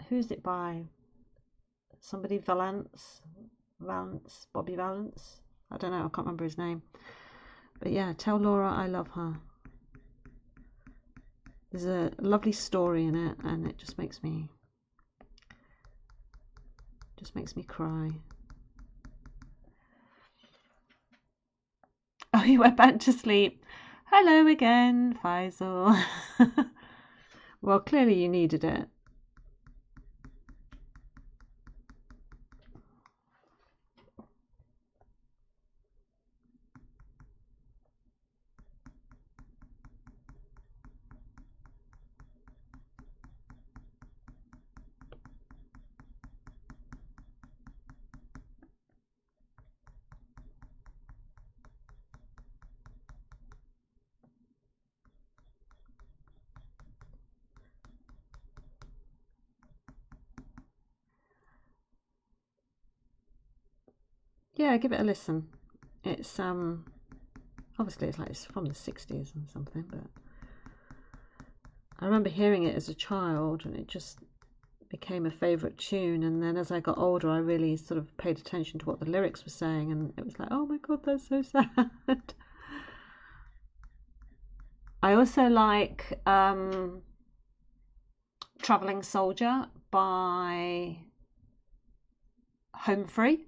Who's it by? Somebody Valance, Bobby Valance. I don't know. I can't remember his name. But yeah, Tell Laura I Love Her. There's a lovely story in it, and it just makes me cry. Oh, you went back to sleep. Hello again, Faisal. Well, clearly you needed it. Yeah, give it a listen. It's obviously it's from the 60s and something, but I remember hearing it as a child and it just became a favourite tune, and then as I got older I really sort of paid attention to what the lyrics were saying, and it was like, oh my god, that's so sad. I also like Travelling Soldier by Home Free.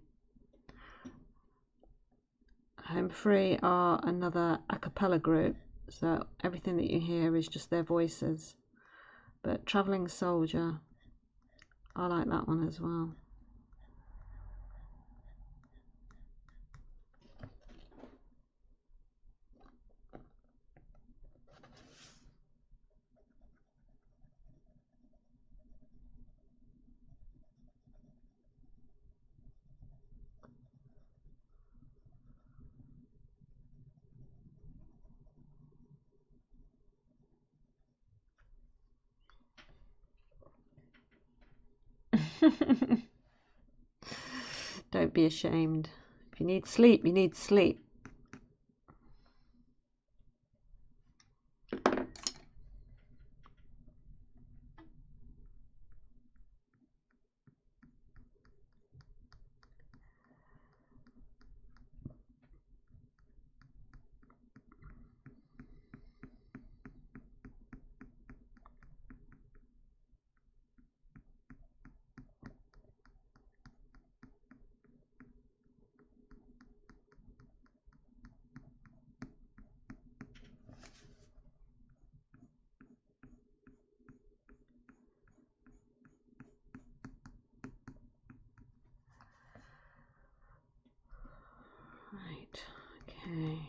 Home Free are another a cappella group, so everything that you hear is just their voices. But Travelling Soldier, I like that one as well. Don't be ashamed. If you need sleep, you need sleep. Right, okay.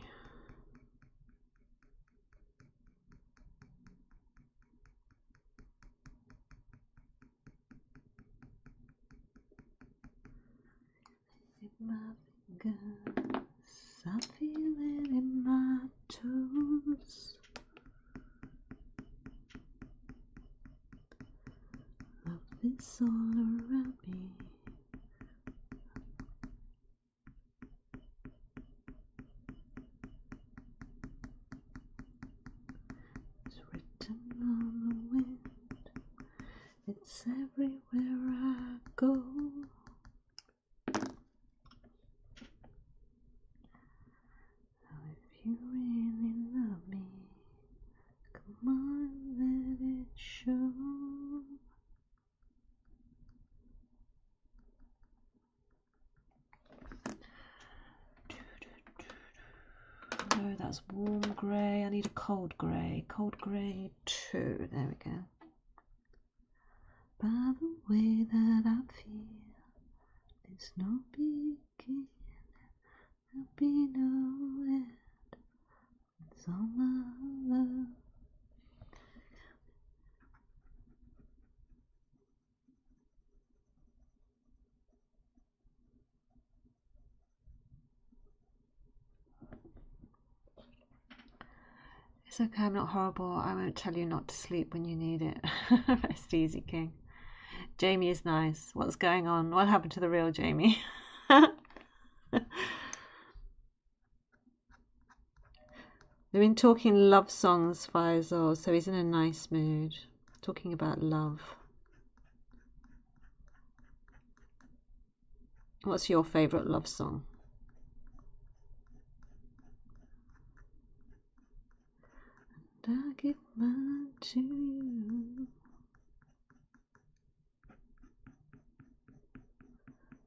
In my fingers, I feel it in my toes. Love is all around me. It's written on the wind. It's everywhere I go. If you really love me, come on, let it show. No, that's warm grey. I need a cold grey. Cold grey 2. There we go. By the way that I feel, there's no beginning, there'll be no end. It's all my love. It's okay, I'm not horrible. I won't tell you not to sleep when you need it. Rest easy, King. Jamie is nice. What's going on? What happened to the real Jamie? They've been talking love songs, Faisal, so he's in a nice mood. Talking about love. What's your favourite love song? And I give mine to you.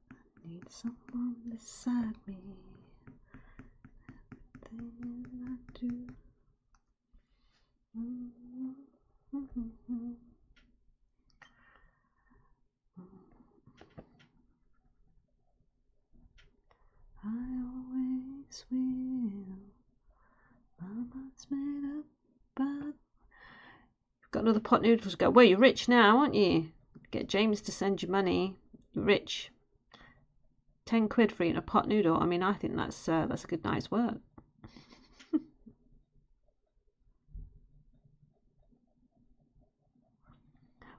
I need someone beside me. Everything I do. I always will. My mind's made up, but you've got another pot noodle to go. Well, you're rich now, aren't you? Get James to send you money. You're rich. 10 quid for eating a pot noodle. I mean, I think that's a good night's work.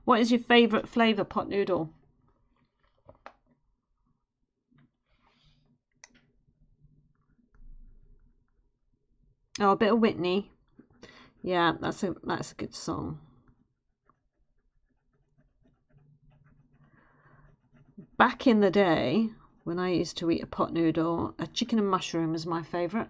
What is your favourite flavour pot noodle? Oh, a bit of Whitney. Yeah, that's a good song. Back in the day, when I used to eat a pot noodle, a chicken and mushroom was my favourite.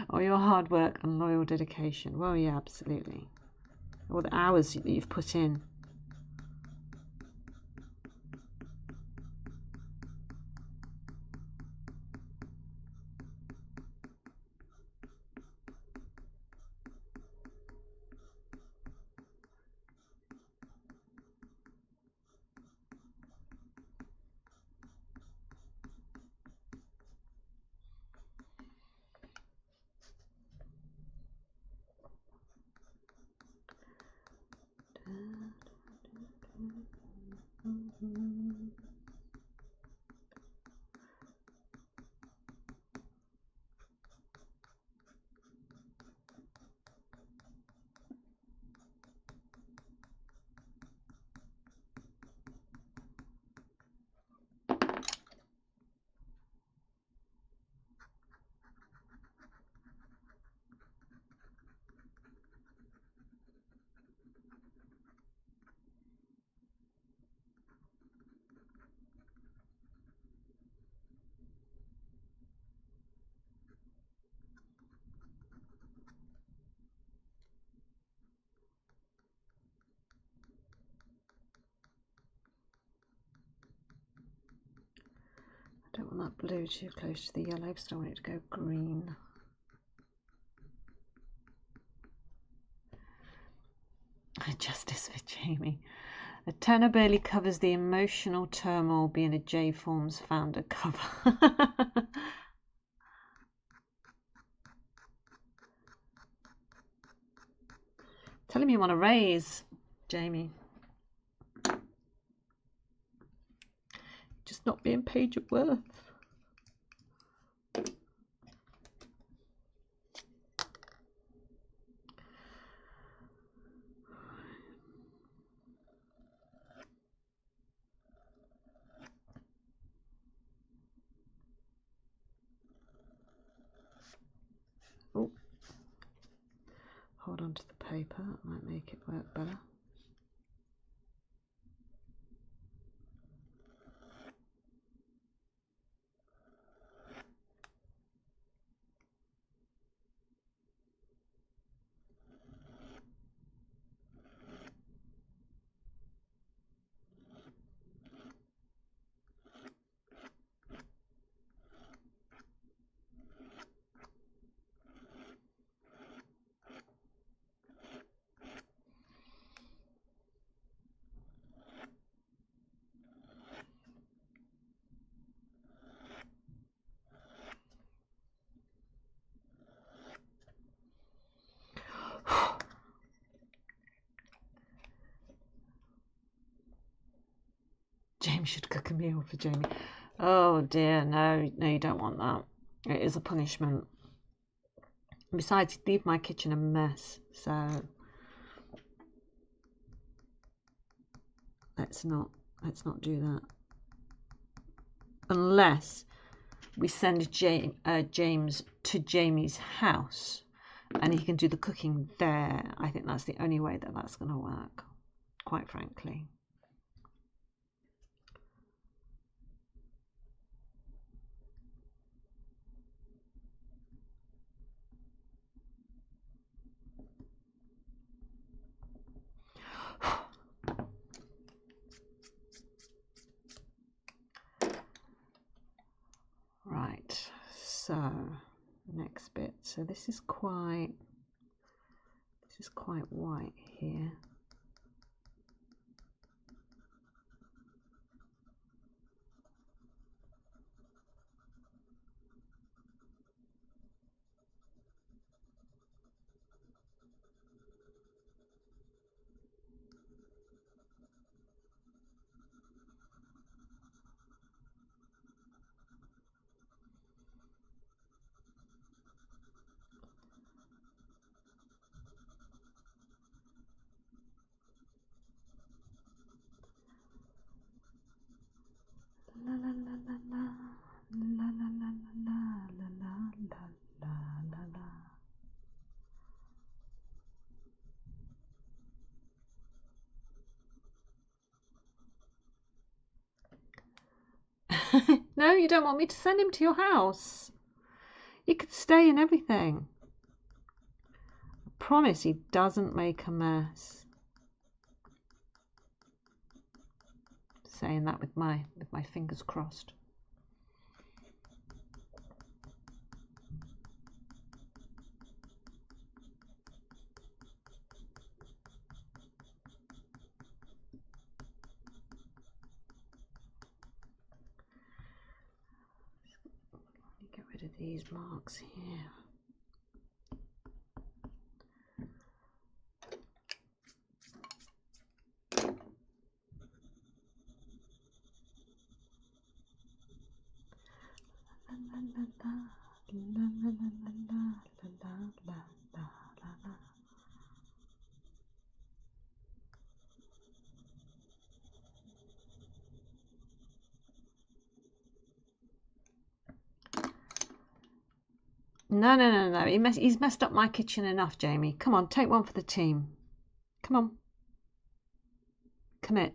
Or your hard work and loyal dedication. Well, yeah, absolutely. All the hours that you've put in. I don't want that blue too close to the yellow because I don't want it to go green. Justice for Jamie. A tenor barely covers the emotional turmoil being a J-Forms founder cover. Tell him you want to raise, Jamie. Just not being paid your worth. Oh, hold on to the paper, it might make it work better. James should cook a meal for Jamie. Oh dear, no, you don't want that. It is a punishment. Besides, you'd leave my kitchen a mess, so let's not do that. Unless we send James to Jamie's house and he can do the cooking there. I think that's the only way that that's going to work, quite frankly. Right, so next bit. So this is quite white here. No, you don't want me to send him to your house. You could stay and everything. I promise he doesn't make a mess. Saying that with my fingers crossed. Get rid of these marks here. No. He's messed up my kitchen enough, Jamie. Come on, take one for the team. Come on. Commit.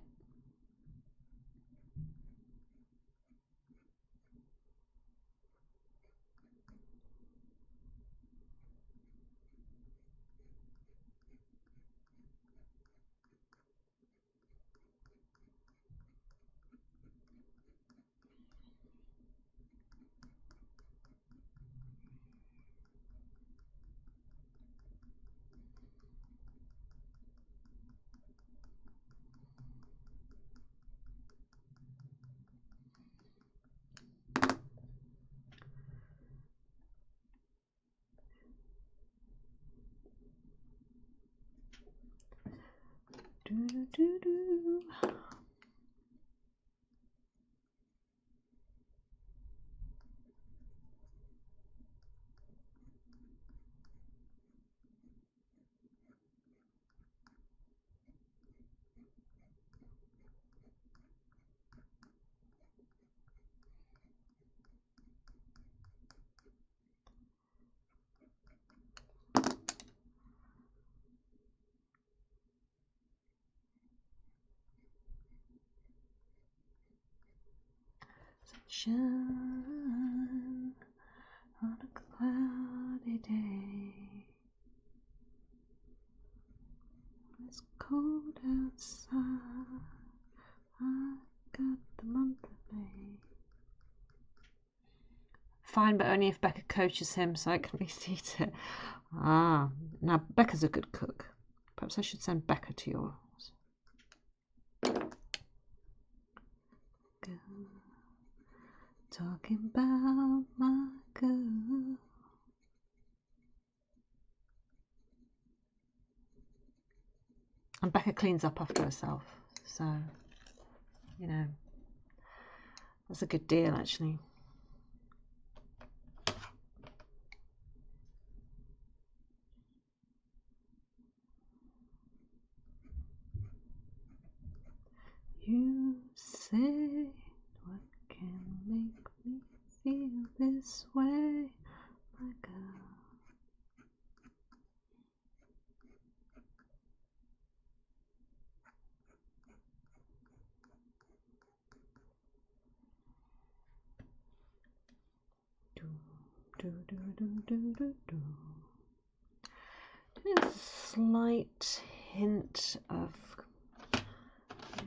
Do. Sunshine on a cloudy day. It's cold outside. I got the month of May. Fine, but only if Becca coaches him so I can at least eat it. Ah, now Becca's a good cook. Perhaps I should send Becca to yours. Talking about my girl. And Becca cleans up after herself, so, you know, that's a good deal, actually. You say, what can make me feel this way, my girl? Do. There's a slight hint of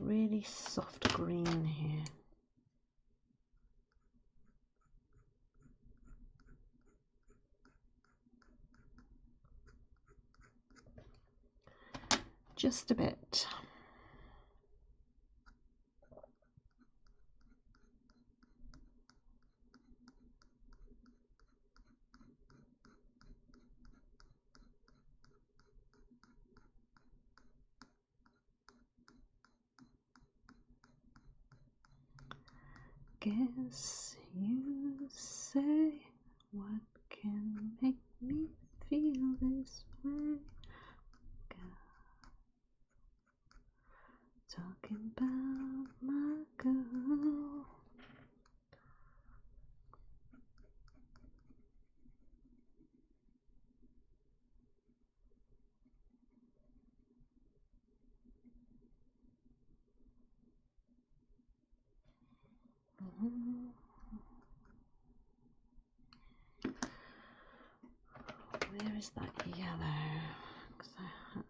really soft green here. Just a bit. Guess you say, what can make me feel this way? Talking about my girl. is that yellow? 'Cause I have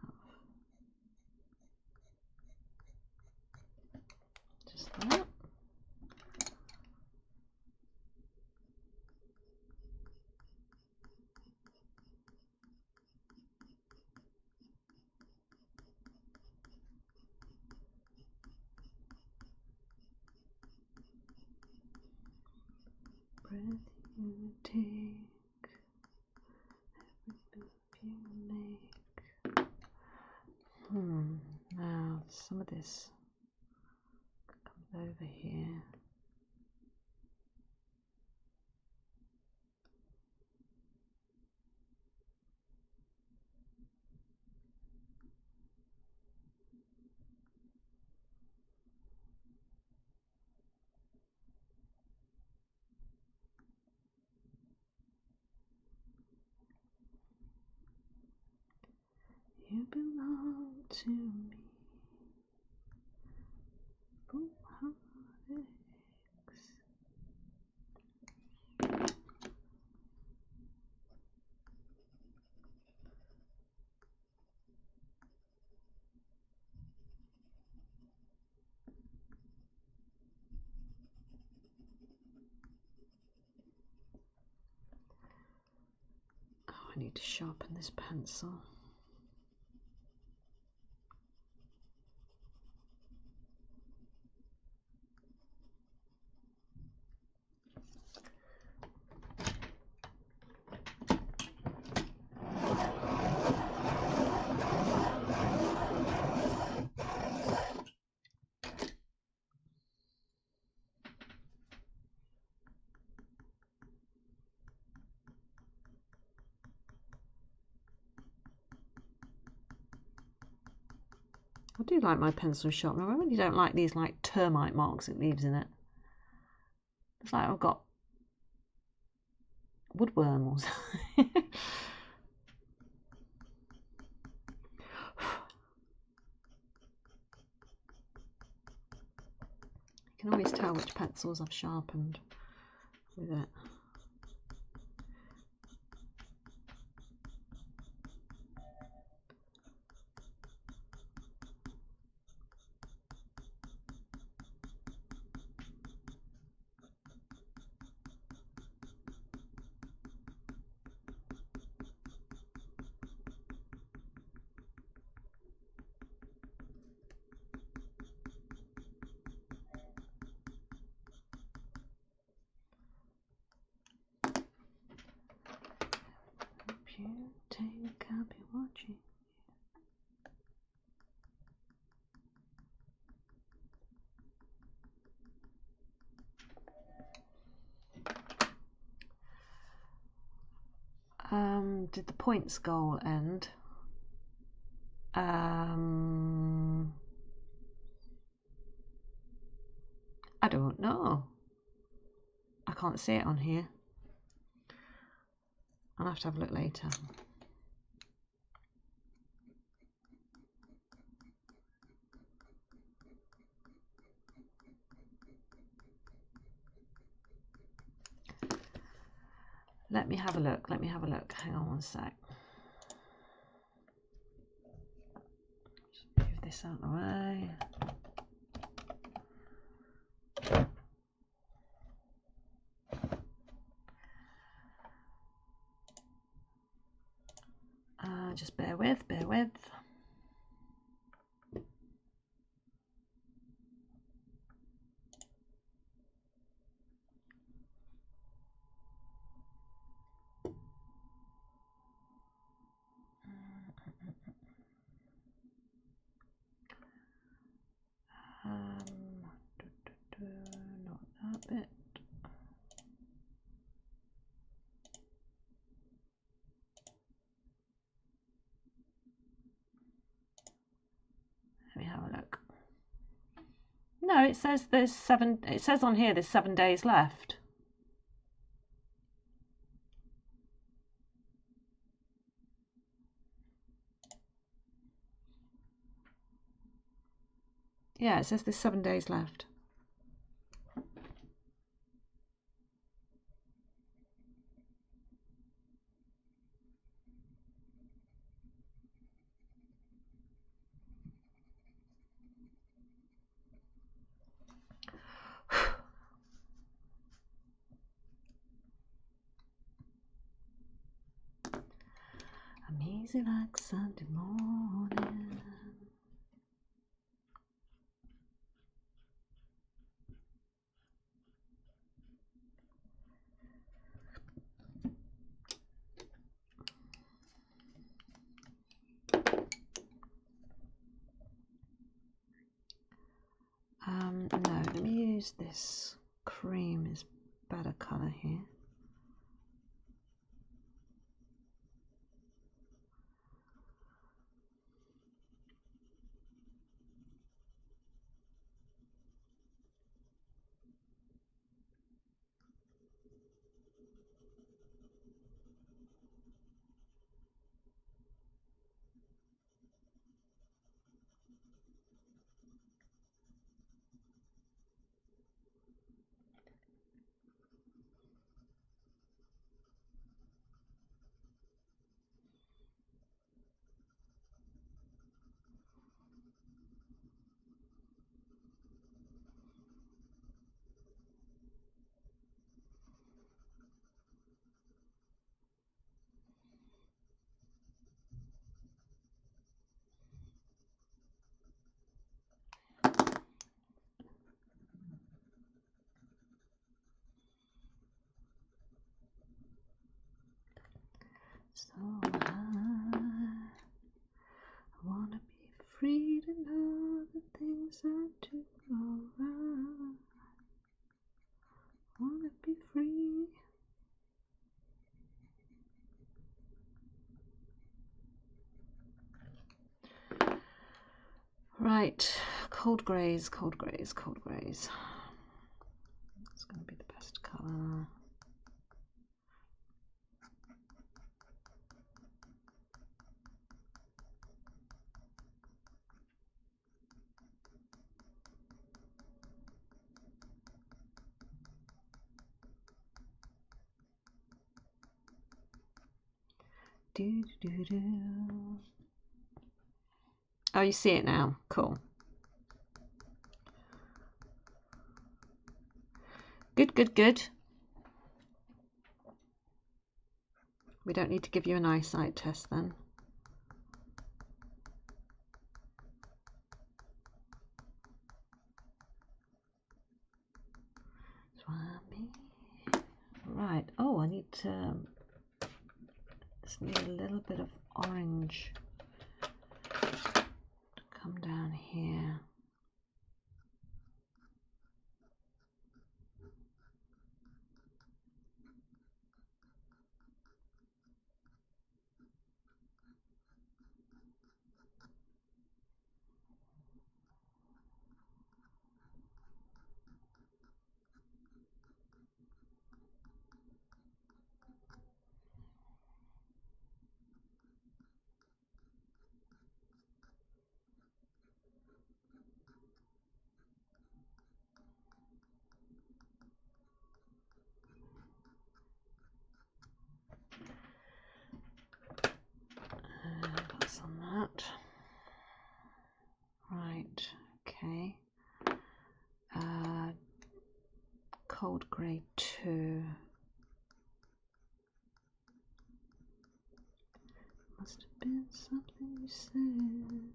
just that. Breath you take, every move you make. Now some of this comes over here. You belong to me. Oh, heartaches. Oh, I need to sharpen this pencil. I do like my pencil sharpener. I really don't like these like termite marks it leaves in it. It's like I've got woodworm or something. You can always tell which pencils I've sharpened with it. You take, I'll be watching. Did the points goal end? I don't know. I can't see it on here. I'll have to have a look later. Let me have a look. Let me have a look. Hang on one sec. Just move this out of the way. Just bear with, bear with. Not that bit. Let me have a look. No, it says there's 7. It says on here there's 7 days left. Yeah, it says there's 7 days left. Easy like Sunday morning. No, let me use this cream, is better colour here. So I wanna be free to know that things are to go right. Wanna be free. Right, cold greys, cold greys, cold greys. That's going to be the best colour. Do, do, do, do. Oh, you see it now. Cool. Good, good, good. We don't need to give you an eyesight test then. Right. Oh, I need to. Just need a little bit of orange to come down here. That's on that. Right, okay. Cold grey 2. Must have been something you said.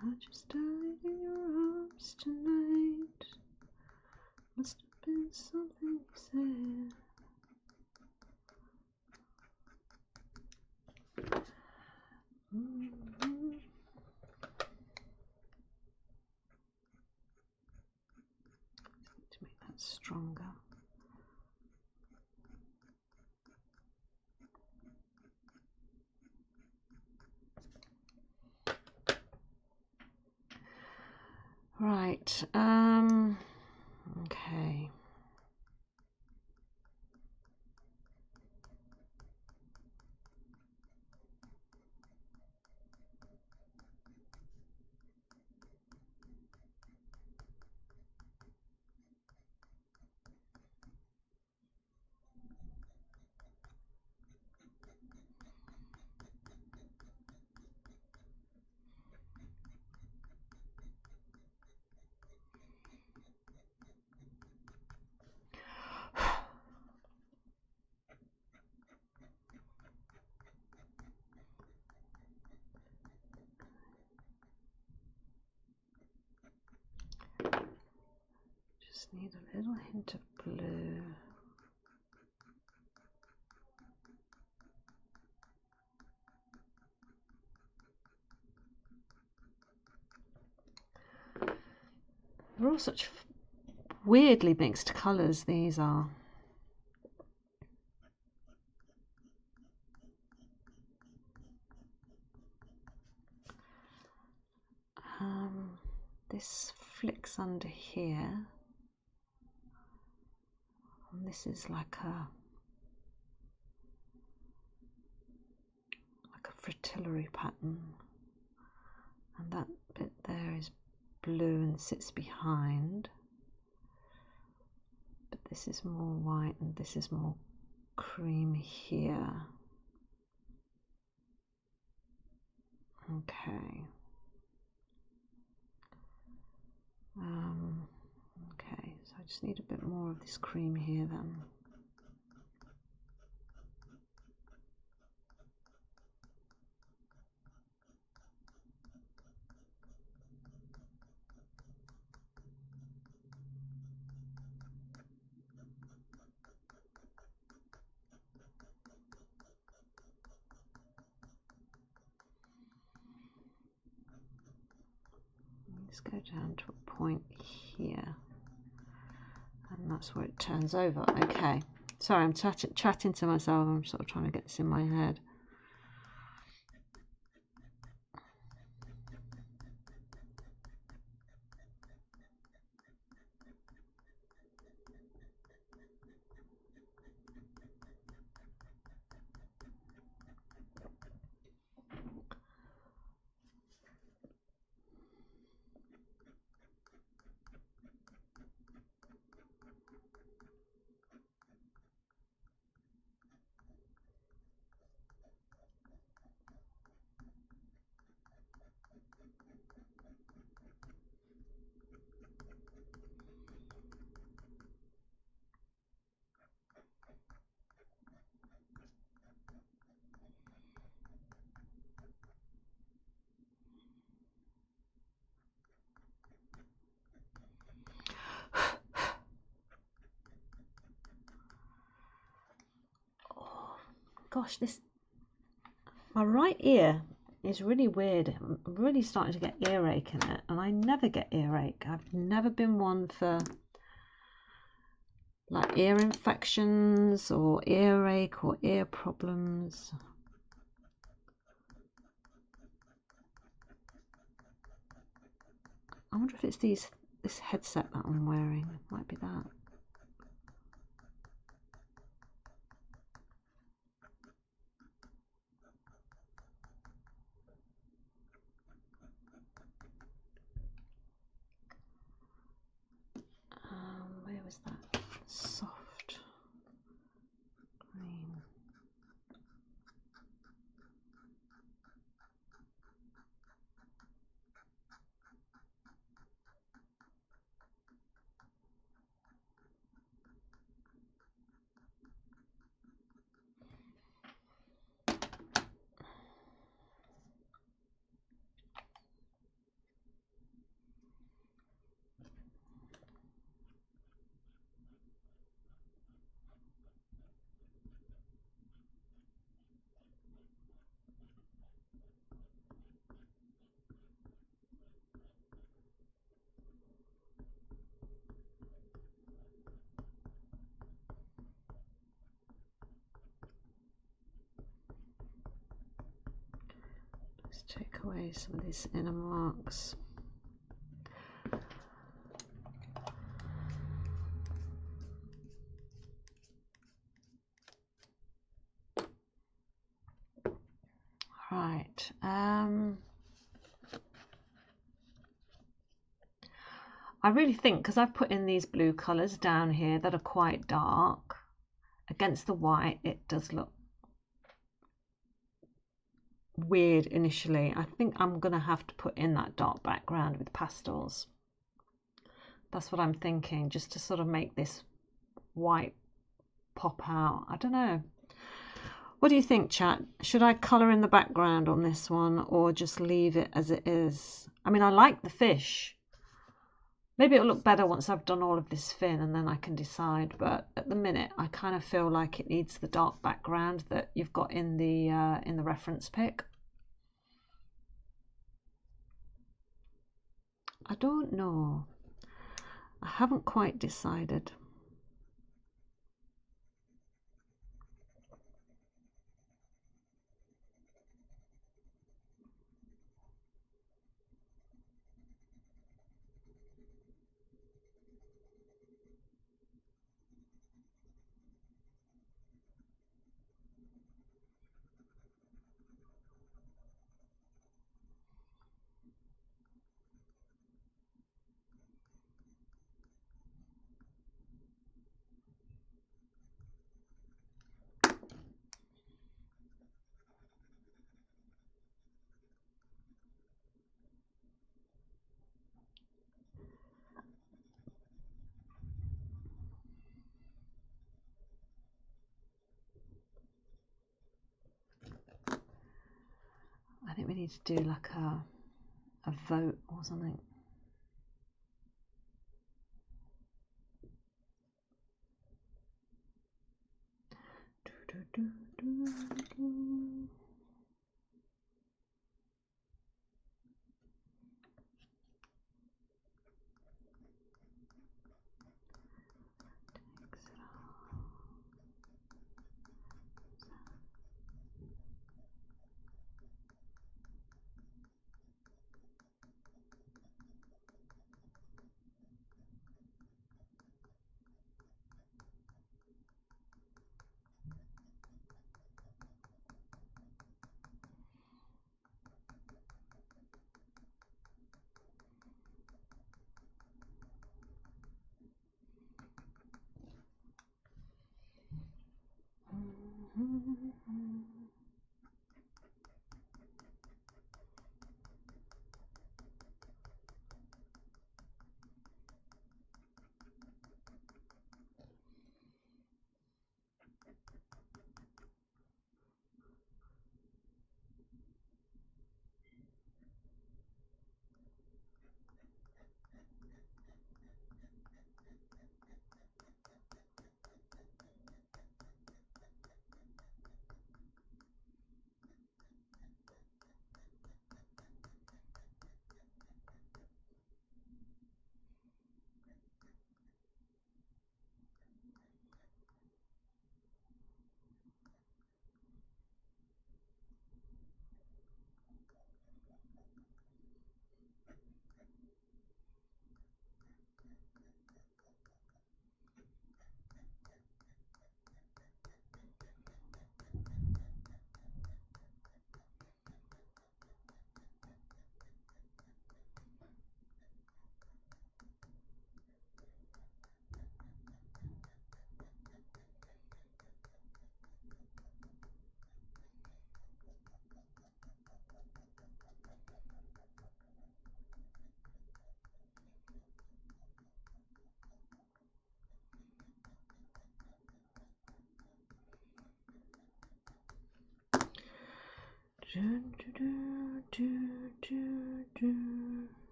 I just died in your arms tonight. Must have been something you said. To make that stronger. Right. Okay. Just need a little hint of blue. They're all such weirdly mixed colours, these are. This flicks under here, and this is like a fritillary pattern, and that bit there is blue and sits behind, but this is more white and this is more cream here. Okay. Okay, so I just need a bit more of this cream here then. Let's go down to a point here, and that's where it turns over. Okay, sorry, I'm chatting to myself. I'm sort of trying to get this in my head. Gosh, my right ear is really weird. I'm really starting to get earache in it, and I never get earache. I've never been one for like ear infections or earache or ear problems. I wonder if it's this headset that I'm wearing. It might be that. Where was that? Soft green. Let's take away some of these inner marks. I really think, because I've put in these blue colours down here that are quite dark, against the white it does look weird initially. I think I'm going to have to put in that dark background with pastels. That's what I'm thinking, just to sort of make this white pop out. I don't know. What do you think, chat? Should I colour in the background on this one or just leave it as it is? I mean, I like the fish. Maybe it'll look better once I've done all of this fin and then I can decide. But at the minute, I kind of feel like it needs the dark background that you've got in the reference pic. I don't know. I haven't quite decided. I think we need to do like a vote or something.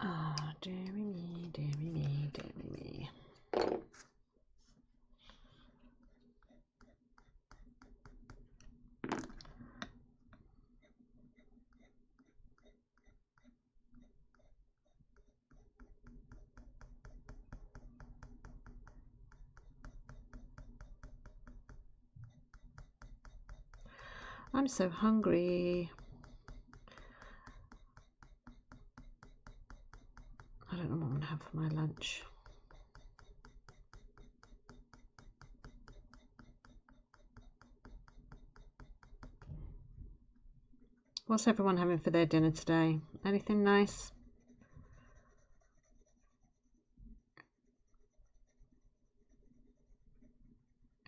Ah, dearie me, dearie me, dearie me. I'm so hungry. I don't know what I'm going to have for my lunch. What's everyone having for their dinner today? Anything nice?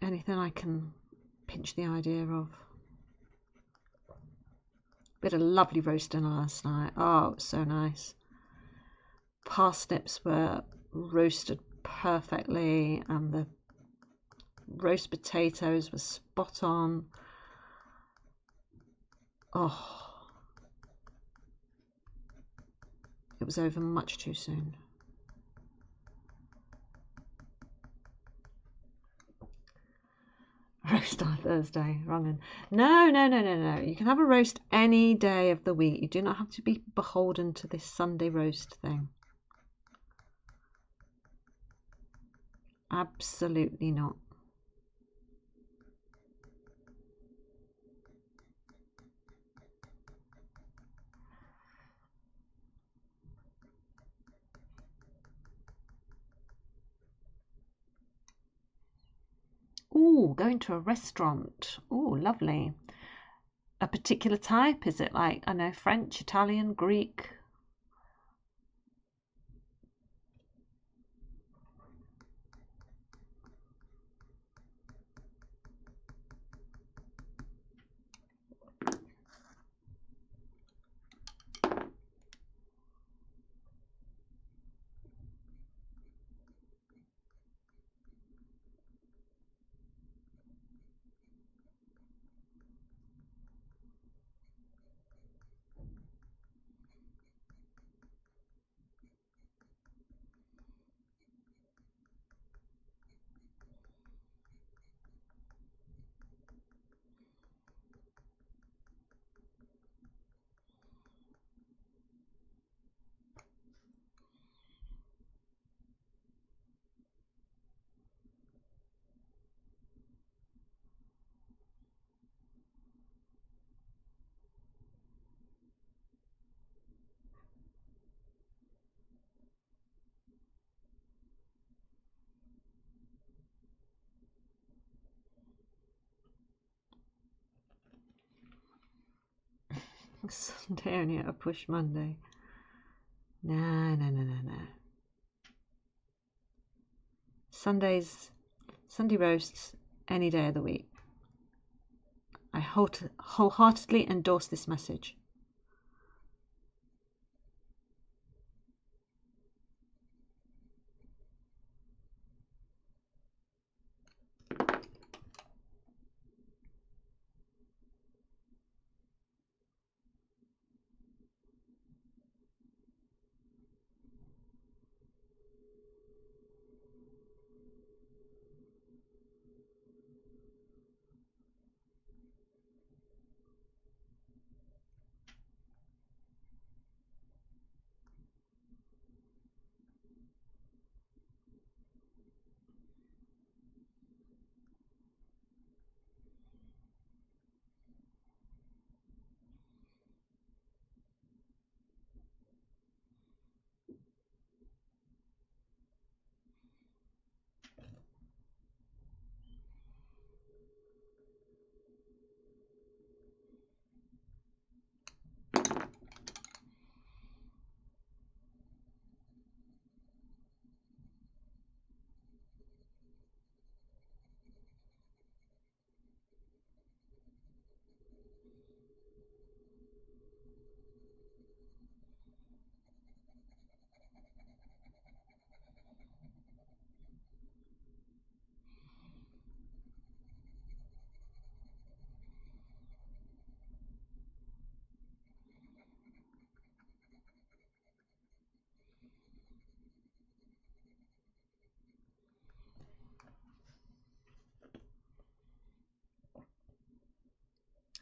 Anything I can pinch the idea of? We had a lovely roast dinner last night. Oh, it was so nice. Parsnips were roasted perfectly, and the roast potatoes were spot on. Oh, it was over much too soon. Roast on Thursday, wrong one. No. You can have a roast any day of the week. You do not have to be beholden to this Sunday roast thing. Absolutely not. Ooh, going to a restaurant. Ooh, lovely. A particular type? Is it like, I know, French, Italian, Greek? Sunday only at a push Monday. No. Sunday roasts any day of the week. I wholeheartedly endorse this message.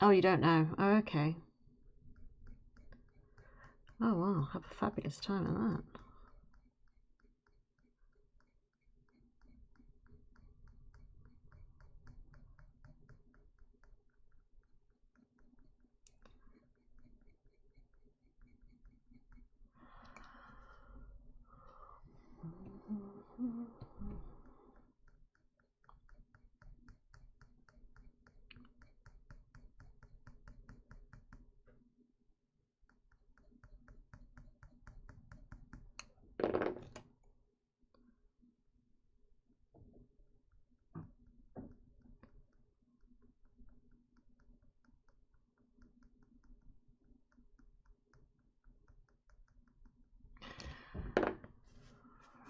Oh, you don't know? Oh, okay. Oh, wow. Have a fabulous time at that.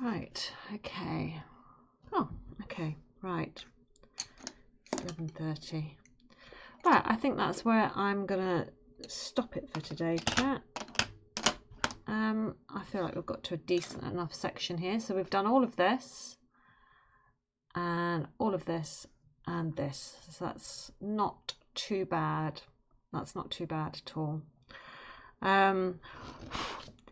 Right, okay. Oh, okay, right. 11:30. Right, I think that's where I'm gonna stop it for today, chat. I feel like we've got to a decent enough section here. So we've done all of this and all of this and this. So that's not too bad. That's not too bad at all.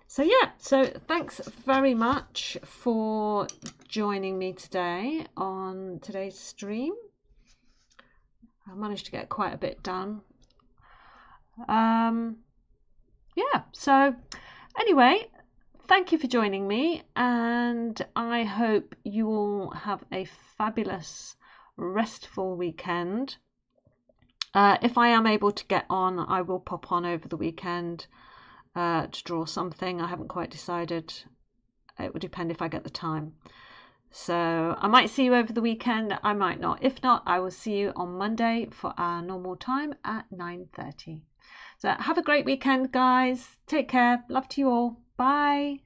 So yeah, so thanks very much for joining me today on today's stream. I managed to get quite a bit done. Yeah, so anyway, thank you for joining me, and I hope you all have a fabulous, restful weekend. If I am able to get on, I will pop on over the weekend to draw something. I haven't quite decided. It would depend if I get the time. So I might see you over the weekend, I might not. If not, I will see you on Monday for our normal time at 9:30. So have a great weekend, guys. Take care. Love to you all. Bye.